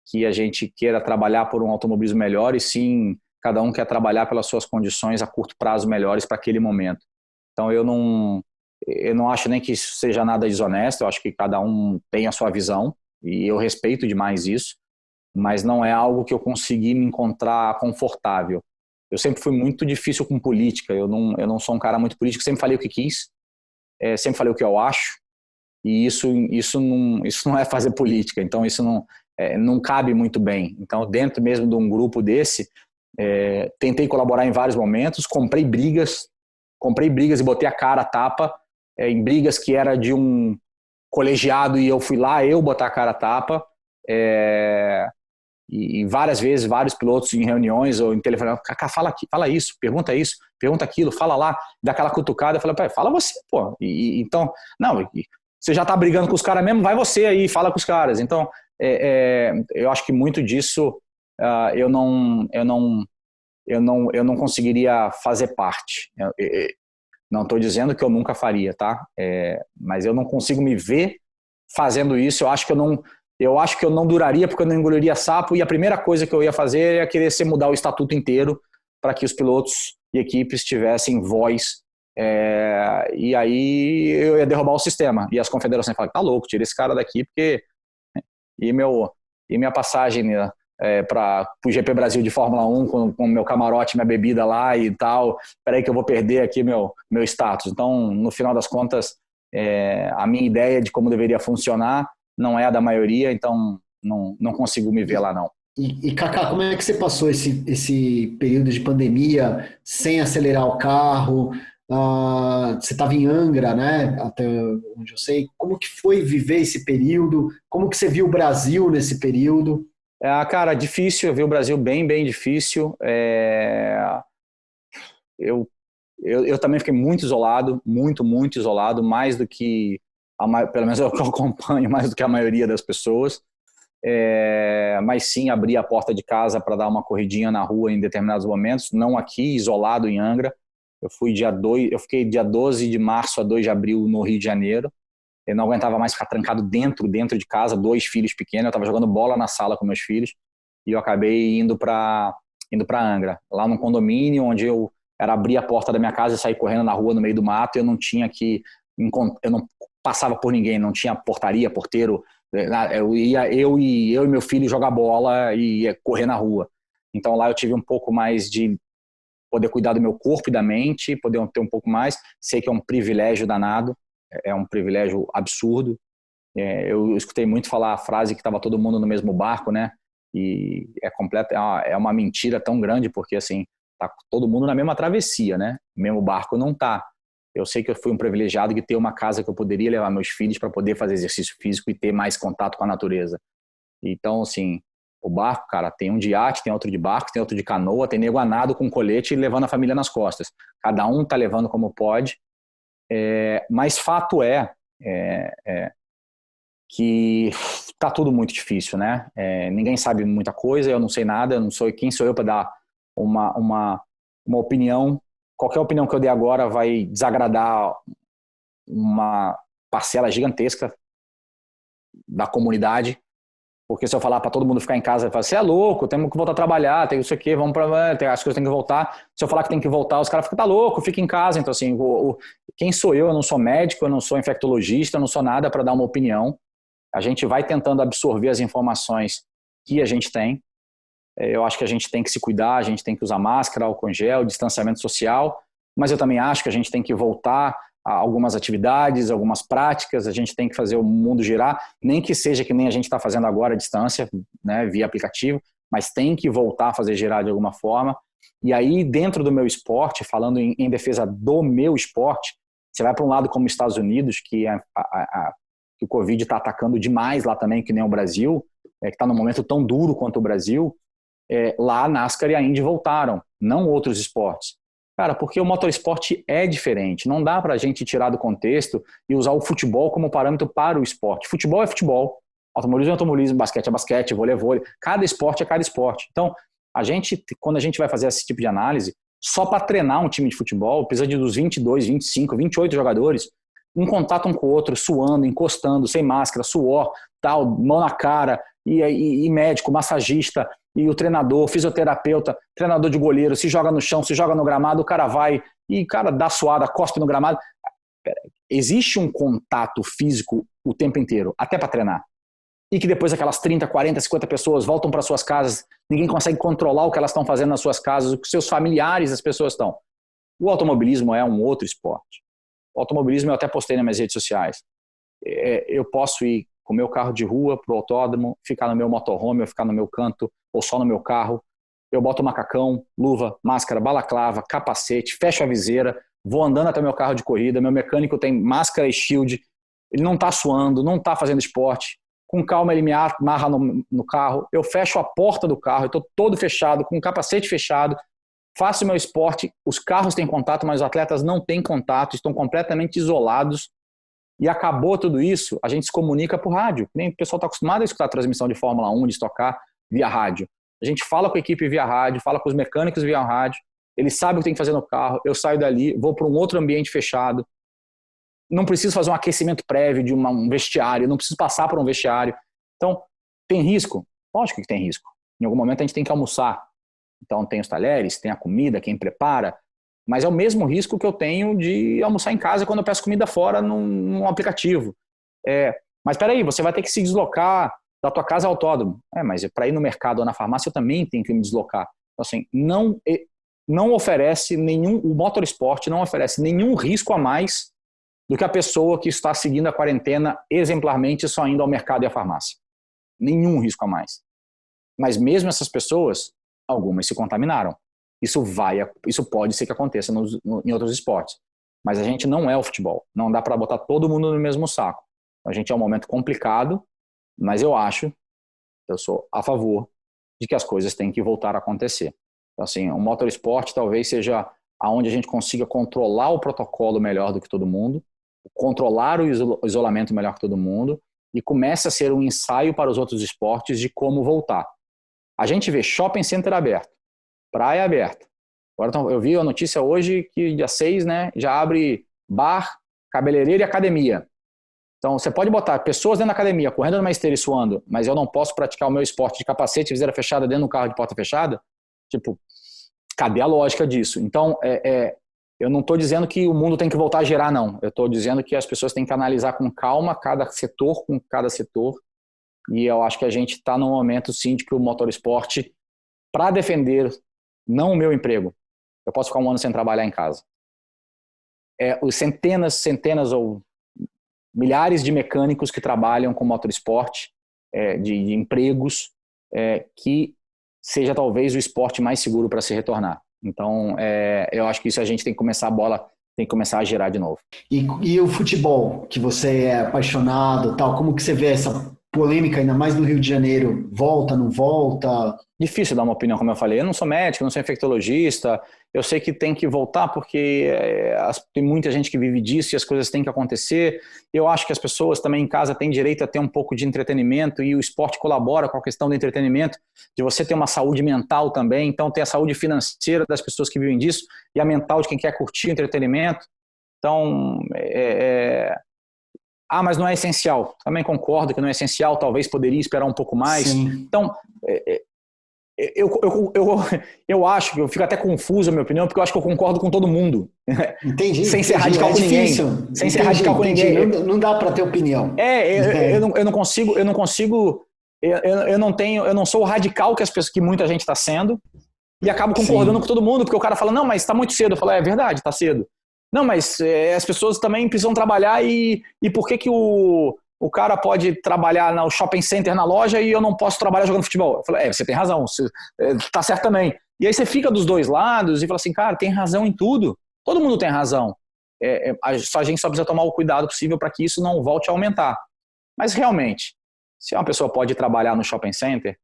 que a gente queira trabalhar por um automobilismo melhor, e sim, cada um quer trabalhar pelas suas condições a curto prazo melhores para aquele momento. Então eu não acho nem que isso seja nada desonesto, eu acho que cada um tem a sua visão, e eu respeito demais isso, mas não é algo que eu consegui me encontrar confortável. Eu sempre fui muito difícil com política, eu não sou um cara muito político, sempre falei o que quis, sempre falei o que eu acho, e isso não é fazer política, então isso não cabe muito bem. Então, dentro mesmo de um grupo desse, tentei colaborar em vários momentos, comprei brigas e botei a cara a tapa em brigas que era de um colegiado e eu fui lá, botar a cara a tapa, e várias vezes, vários pilotos em reuniões ou em telefone, Cacá, fala aqui, fala isso, pergunta aquilo, fala lá, dá aquela cutucada, eu falei, pai, fala você, pô. Então, não, você já tá brigando com os caras mesmo, vai você aí, fala com os caras. Então, eu acho que muito disso eu não conseguiria fazer parte. Não estou dizendo que eu nunca faria, tá? Mas eu não consigo me ver fazendo isso. Eu acho que eu não duraria, porque eu não engoliria sapo, e a primeira coisa que eu ia fazer é querer mudar o estatuto inteiro para que os pilotos e equipes tivessem voz, e aí eu ia derrubar o sistema, e as confederações falam, tá louco, tira esse cara daqui, porque e minha passagem para o GP Brasil de Fórmula 1 com o meu camarote, minha bebida lá e tal. Espera aí que eu vou perder aqui meu status. Então, no final das contas, a minha ideia de como deveria funcionar não é a da maioria, então não consigo me ver lá, não. E Kaká, como é que você passou esse período de pandemia sem acelerar o carro? Você estava em Angra, né? Até onde eu sei. Como que foi viver esse período? Como que você viu o Brasil nesse período? Cara, difícil, eu vi o Brasil bem, bem difícil. Eu também fiquei muito isolado, muito, muito isolado, mais do que, pelo menos eu acompanho, mais do que a maioria das pessoas. Mas sim, abri a porta de casa para dar uma corridinha na rua em determinados momentos, não aqui, isolado em Angra. Eu fiquei dia 12 de março a 2 de abril no Rio de Janeiro. Eu não aguentava mais ficar trancado dentro de casa, 2 filhos pequenos. Eu estava jogando bola na sala com meus filhos e eu acabei indo para Angra, lá num condomínio onde eu era abrir a porta da minha casa e sair correndo na rua no meio do mato. Eu não passava por ninguém, não tinha portaria, porteiro. Eu e meu filho jogar bola e ia correr na rua. Então lá eu tive um pouco mais de poder cuidar do meu corpo e da mente, poder ter um pouco mais. Sei que é um privilégio danado, é um privilégio absurdo. Eu escutei muito falar a frase que estava todo mundo no mesmo barco, né? E é uma mentira tão grande, porque assim, tá todo mundo na mesma travessia, né? O mesmo barco não tá. Eu sei que eu fui um privilegiado de ter uma casa que eu poderia levar meus filhos para poder fazer exercício físico e ter mais contato com a natureza. Então, assim, o barco, cara, tem um de iate, tem outro de barco, tem outro de canoa, tem nego a nado com colete e levando a família nas costas. Cada um tá levando como pode. Mas fato que tá tudo muito difícil, né? Ninguém sabe muita coisa, eu não sei nada, eu não sou quem sou eu para dar uma opinião. Qualquer opinião que eu dê agora vai desagradar uma parcela gigantesca da comunidade, porque se eu falar para todo mundo ficar em casa, vai falar, você é louco, temos que voltar a trabalhar, tem isso aqui, vamos para as coisas têm que voltar. Se eu falar que tem que voltar, os caras ficam, tá louco, fica em casa. Então assim, quem sou eu? Eu não sou médico, eu não sou infectologista, eu não sou nada para dar uma opinião. A gente vai tentando absorver as informações que a gente tem. Eu acho que a gente tem que se cuidar, a gente tem que usar máscara, álcool em gel, distanciamento social, mas eu também acho que a gente tem que voltar a algumas atividades, algumas práticas, a gente tem que fazer o mundo girar, nem que seja que nem a gente está fazendo agora à distância, né, via aplicativo, mas tem que voltar a fazer girar de alguma forma. E aí, dentro do meu esporte, falando em defesa do meu esporte, você vai para um lado como os Estados Unidos, que o Covid está atacando demais lá também, que nem o Brasil, que está num momento tão duro quanto o Brasil. Lá a NASCAR e a Indy voltaram, não outros esportes. Cara, porque o motorsport é diferente. Não dá para a gente tirar do contexto e usar o futebol como parâmetro para o esporte. Futebol é futebol, automobilismo é automobilismo, basquete é basquete, vôlei é vôlei. Cada esporte é cada esporte. Então, quando a gente vai fazer esse tipo de análise, só para treinar um time de futebol, precisa de dos 22, 25, 28 jogadores, um contato um com o outro, suando, encostando, sem máscara, suor, tal, mão na cara, e médico, massagista, e o treinador, fisioterapeuta, treinador de goleiro, se joga no chão, se joga no gramado, o cara vai e, cara, dá suada, cospe no gramado. Existe um contato físico o tempo inteiro, até para treinar. E que depois aquelas 30, 40, 50 pessoas voltam para suas casas, ninguém consegue controlar o que elas estão fazendo nas suas casas, o que seus familiares, as pessoas estão. O automobilismo é um outro esporte. O automobilismo eu até postei nas minhas redes sociais. Eu posso ir com o meu carro de rua para o autódromo, ficar no meu motorhome, ou ficar no meu canto, ou só no meu carro. Eu boto macacão, luva, máscara, balaclava, capacete, fecho a viseira, vou andando até o meu carro de corrida, meu mecânico tem máscara e shield, ele não está suando, não está fazendo esporte. Com calma ele me amarra no carro, eu fecho a porta do carro, eu estou todo fechado, com o capacete fechado, faço meu esporte, os carros têm contato, mas os atletas não têm contato, estão completamente isolados. E acabou tudo isso, a gente se comunica por rádio. Nem o pessoal está acostumado a escutar a transmissão de Fórmula 1, de estocar via rádio. A gente fala com a equipe via rádio, fala com os mecânicos via rádio, eles sabem o que tem que fazer no carro, eu saio dali, vou para um outro ambiente fechado, não preciso fazer um aquecimento prévio de um vestiário, não preciso passar por um vestiário. Então, tem risco? Lógico que tem risco. Em algum momento a gente tem que almoçar. Então, tem os talheres, tem a comida, quem prepara, mas é o mesmo risco que eu tenho de almoçar em casa quando eu peço comida fora num aplicativo. Mas espera aí, você vai ter que se deslocar Da tua casa ao autódromo. Mas para ir no mercado ou na farmácia eu também tenho que me deslocar. Então, assim, não oferece o motorsport não oferece nenhum risco a mais do que a pessoa que está seguindo a quarentena exemplarmente só indo ao mercado e à farmácia. Nenhum risco a mais. Mas mesmo essas pessoas, algumas se contaminaram. Isso pode ser que aconteça em outros esportes. Mas a gente não é o futebol. Não dá para botar todo mundo no mesmo saco. A gente é um momento complicado, mas eu sou a favor de que as coisas têm que voltar a acontecer. Então, assim, o motorsport talvez seja aonde a gente consiga controlar o protocolo melhor do que todo mundo, controlar o isolamento melhor que todo mundo e comece a ser um ensaio para os outros esportes de como voltar. A gente vê shopping center aberto, praia aberta. Agora eu vi a notícia hoje que dia 6, né, já abre bar, cabeleireiro e academia. Então você pode botar pessoas dentro da academia, correndo numa esteira e suando, mas eu não posso praticar o meu esporte de capacete e viseira fechada dentro do carro de porta fechada? Tipo, cadê a lógica disso? Então, eu não estou dizendo que o mundo tem que voltar a girar, não. Eu estou dizendo que as pessoas têm que analisar com calma cada setor com cada setor. E eu acho que a gente está num momento, sim, de que o motorsport, para defender, não o meu emprego, eu posso ficar um ano sem trabalhar em casa. Os centenas ou milhares de mecânicos que trabalham com motorsport, de empregos, que seja talvez o esporte mais seguro para se retornar. Então, eu acho que isso a gente tem que começar tem que começar a girar de novo. E o futebol, que você é apaixonado, tal, como que você vê essa polêmica, ainda mais no Rio de Janeiro? Volta, não volta? Difícil dar uma opinião, como eu falei. Eu não sou médico, não sou infectologista. Eu sei que tem que voltar porque tem muita gente que vive disso e as coisas têm que acontecer. Eu acho que as pessoas também em casa têm direito a ter um pouco de entretenimento e o esporte colabora com a questão do entretenimento, de você ter uma saúde mental também. Então tem a saúde financeira das pessoas que vivem disso e a mental de quem quer curtir o entretenimento. Então, mas não é essencial. Também concordo que não é essencial, talvez poderia esperar um pouco mais. Sim. Então, eu acho que eu fico até confuso a minha opinião, porque eu acho que eu concordo com todo mundo. Entendi. Sem ser radical com ninguém. Sem ser radical com ninguém. Não dá para ter opinião. Eu não consigo, eu não sou o radical que muita gente está sendo, e acabo concordando com todo mundo, porque o cara fala, não, mas está muito cedo. Eu falo, é verdade, está cedo. Não, mas as pessoas também precisam trabalhar e por que o cara pode trabalhar no shopping center, na loja, e eu não posso trabalhar jogando futebol? Eu falo, você tem razão, tá certo também. E aí você fica dos dois lados e fala assim, cara, tem razão em tudo. Todo mundo tem razão. A gente só precisa tomar o cuidado possível para que isso não volte a aumentar. Mas realmente, se uma pessoa pode trabalhar no shopping center,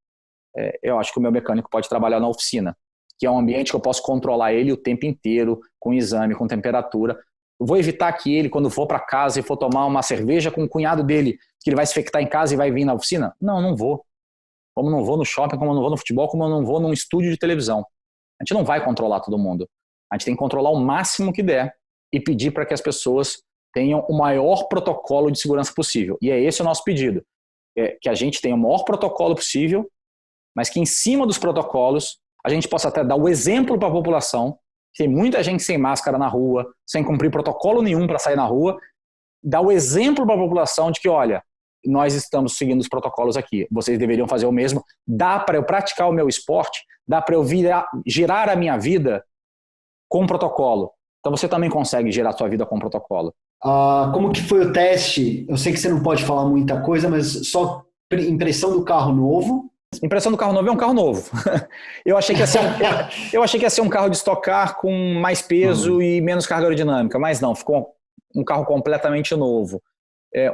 eu acho que o meu mecânico pode trabalhar na oficina, que é um ambiente que eu posso controlar ele o tempo inteiro, com exame, com temperatura. Eu vou evitar que ele, quando for para casa e for tomar uma cerveja com o cunhado dele, que ele vai se infectar em casa e vai vir na oficina? Não vou. Como não vou no shopping, como eu não vou no futebol, como eu não vou num estúdio de televisão. A gente não vai controlar todo mundo. A gente tem que controlar o máximo que der e pedir para que as pessoas tenham o maior protocolo de segurança possível. E é esse o nosso pedido. Que a gente tenha o maior protocolo possível, mas que em cima dos protocolos a gente possa até dar o exemplo para a população. Tem muita gente sem máscara na rua, sem cumprir protocolo nenhum para sair na rua. Dá o exemplo para a população de que, olha, nós estamos seguindo os protocolos aqui, vocês deveriam fazer o mesmo. Dá para eu praticar o meu esporte, dá para eu girar a minha vida com protocolo. Então você também consegue girar a sua vida com protocolo. Como que foi o teste? Eu sei que você não pode falar muita coisa, mas só impressão do carro novo. Impressão do carro novo é um carro novo. Eu achei que ia ser um carro de Stock Car com mais peso e menos carga aerodinâmica, mas não, ficou um carro completamente novo.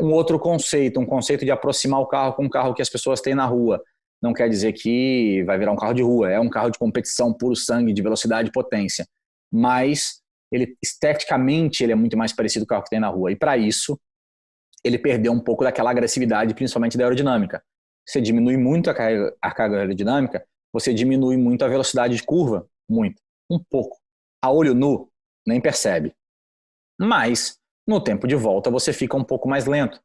Um outro conceito, um conceito de aproximar o carro com um carro que as pessoas têm na rua. Não quer dizer que vai virar um carro de rua, é um carro de competição puro sangue, de velocidade e potência. Mas, esteticamente, ele é muito mais parecido com o carro que tem na rua. E para isso, ele perdeu um pouco daquela agressividade, principalmente da aerodinâmica. Você diminui muito a carga aerodinâmica, você diminui muito a velocidade de curva, muito, um pouco. A olho nu, nem percebe. Mas, no tempo de volta, você fica um pouco mais lento.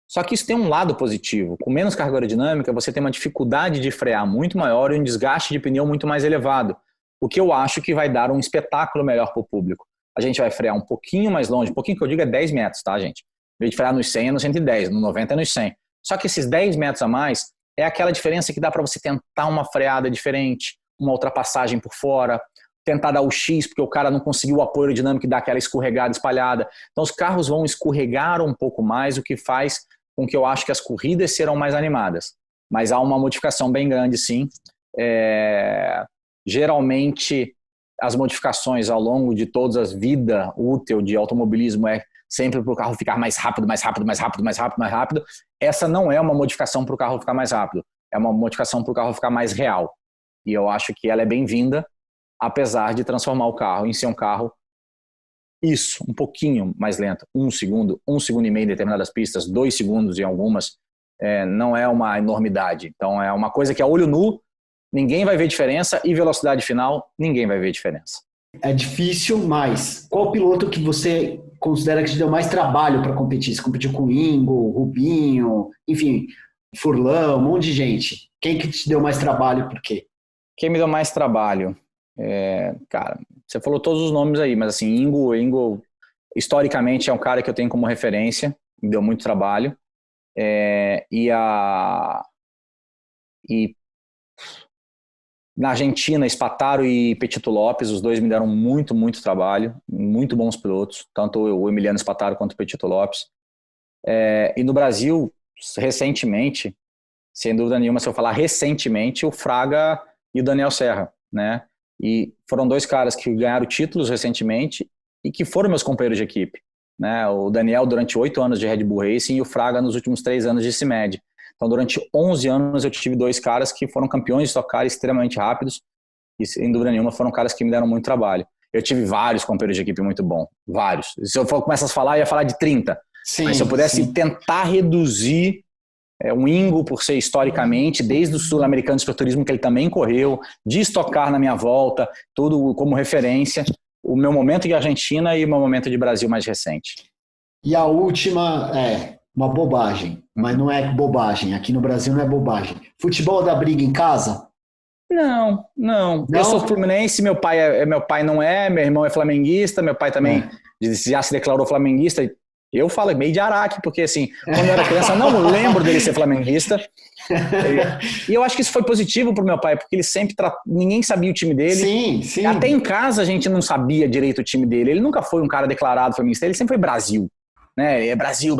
Só que isso tem um lado positivo. Com menos carga aerodinâmica, você tem uma dificuldade de frear muito maior e um desgaste de pneu muito mais elevado, o que eu acho que vai dar um espetáculo melhor para o público. A gente vai frear um pouquinho mais longe, um pouquinho que eu digo é 10 metros, tá, gente? Em vez de frear nos 100 é nos 110, no 90 é nos 100. Só que esses 10 metros a mais é aquela diferença que dá para você tentar uma freada diferente, uma ultrapassagem por fora, tentar dar o X, porque o cara não conseguiu o apoio aerodinâmico e dá aquela escorregada espalhada. Então os carros vão escorregar um pouco mais, o que faz com que eu acho que as corridas serão mais animadas. Mas há uma modificação bem grande, sim. Geralmente, as modificações ao longo de toda a vida útil de automobilismo é sempre para o carro ficar mais rápido, mais rápido, mais rápido, mais rápido, mais rápido. Essa não é uma modificação para o carro ficar mais rápido, é uma modificação para o carro ficar mais real. E eu acho que ela é bem-vinda, apesar de transformar o carro em ser um carro um pouquinho mais lento, 1 segundo, 1 segundo e meio em determinadas pistas, 2 segundos em algumas, não é uma enormidade. Então é uma coisa que a olho nu ninguém vai ver diferença, e velocidade final ninguém vai ver diferença. É difícil, mas qual piloto que você considera que te deu mais trabalho para competir? Você competiu com o Ingo, Rubinho, enfim, Furlan, um monte de gente. Quem que te deu mais trabalho e por quê? Quem me deu mais trabalho? Cara, você falou todos os nomes aí, mas assim, Ingo historicamente é um cara que eu tenho como referência, me deu muito trabalho. Na Argentina, Espartaro e Petito Lopes, os dois me deram muito, muito trabalho, muito bons pilotos, tanto o Emiliano Espartaro quanto o Petito Lopes. E no Brasil, recentemente, sem dúvida nenhuma, se eu falar recentemente, o Fraga e o Daniel Serra, né? E foram 2 caras que ganharam títulos recentemente e que foram meus companheiros de equipe, né? O Daniel durante 8 anos de Red Bull Racing e o Fraga nos últimos 3 anos de CIMED. Então, durante 11 anos, eu tive 2 caras que foram campeões de Stock Car extremamente rápidos e, sem dúvida nenhuma, foram caras que me deram muito trabalho. Eu tive vários companheiros de equipe muito bons, vários. Se eu começar a falar, eu ia falar de 30. Sim, mas se eu pudesse tentar reduzir o Ingo, por ser historicamente, desde o Sul-Americano de Esporturismo, que ele também correu, de Stock Car na minha volta, tudo como referência, o meu momento de Argentina e o meu momento de Brasil mais recente. E a última uma bobagem, mas não é bobagem. Aqui no Brasil não é bobagem. Futebol dá briga em casa? Não. Eu sou fluminense, meu pai não é, meu irmão é flamenguista, meu pai também já se declarou flamenguista. Eu falo meio de araque, porque assim, quando eu era criança, eu não lembro dele ser flamenguista. E eu acho que isso foi positivo pro meu pai, porque ele sempre ninguém sabia o time dele. Sim. Até em casa a gente não sabia direito o time dele. Ele nunca foi um cara declarado flamenguista, ele sempre foi Brasil. Né? É Brasil.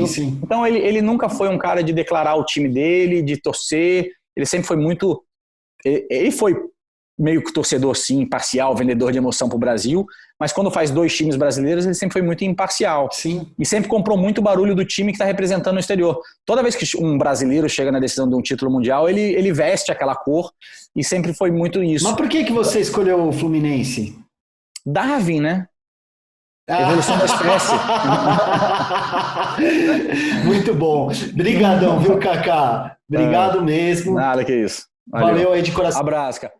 Sim. Então ele nunca foi um cara de declarar o time dele, de torcer. Ele sempre foi muito... Ele foi meio que torcedor, sim, imparcial, vendedor de emoção pro Brasil, mas quando faz 2 times brasileiros, ele sempre foi muito imparcial. Sim. E sempre comprou muito barulho do time que está representando no exterior. Toda vez que um brasileiro chega na decisão de um título mundial, ele veste aquela cor e sempre foi muito isso. Mas por que você escolheu o Fluminense? Darwin, né? Evolução da espécie. Muito bom. Obrigadão, viu, Kaká? Obrigado mesmo. Nada, que isso. Valeu aí de coração. Abraço, cara.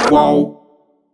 Qual?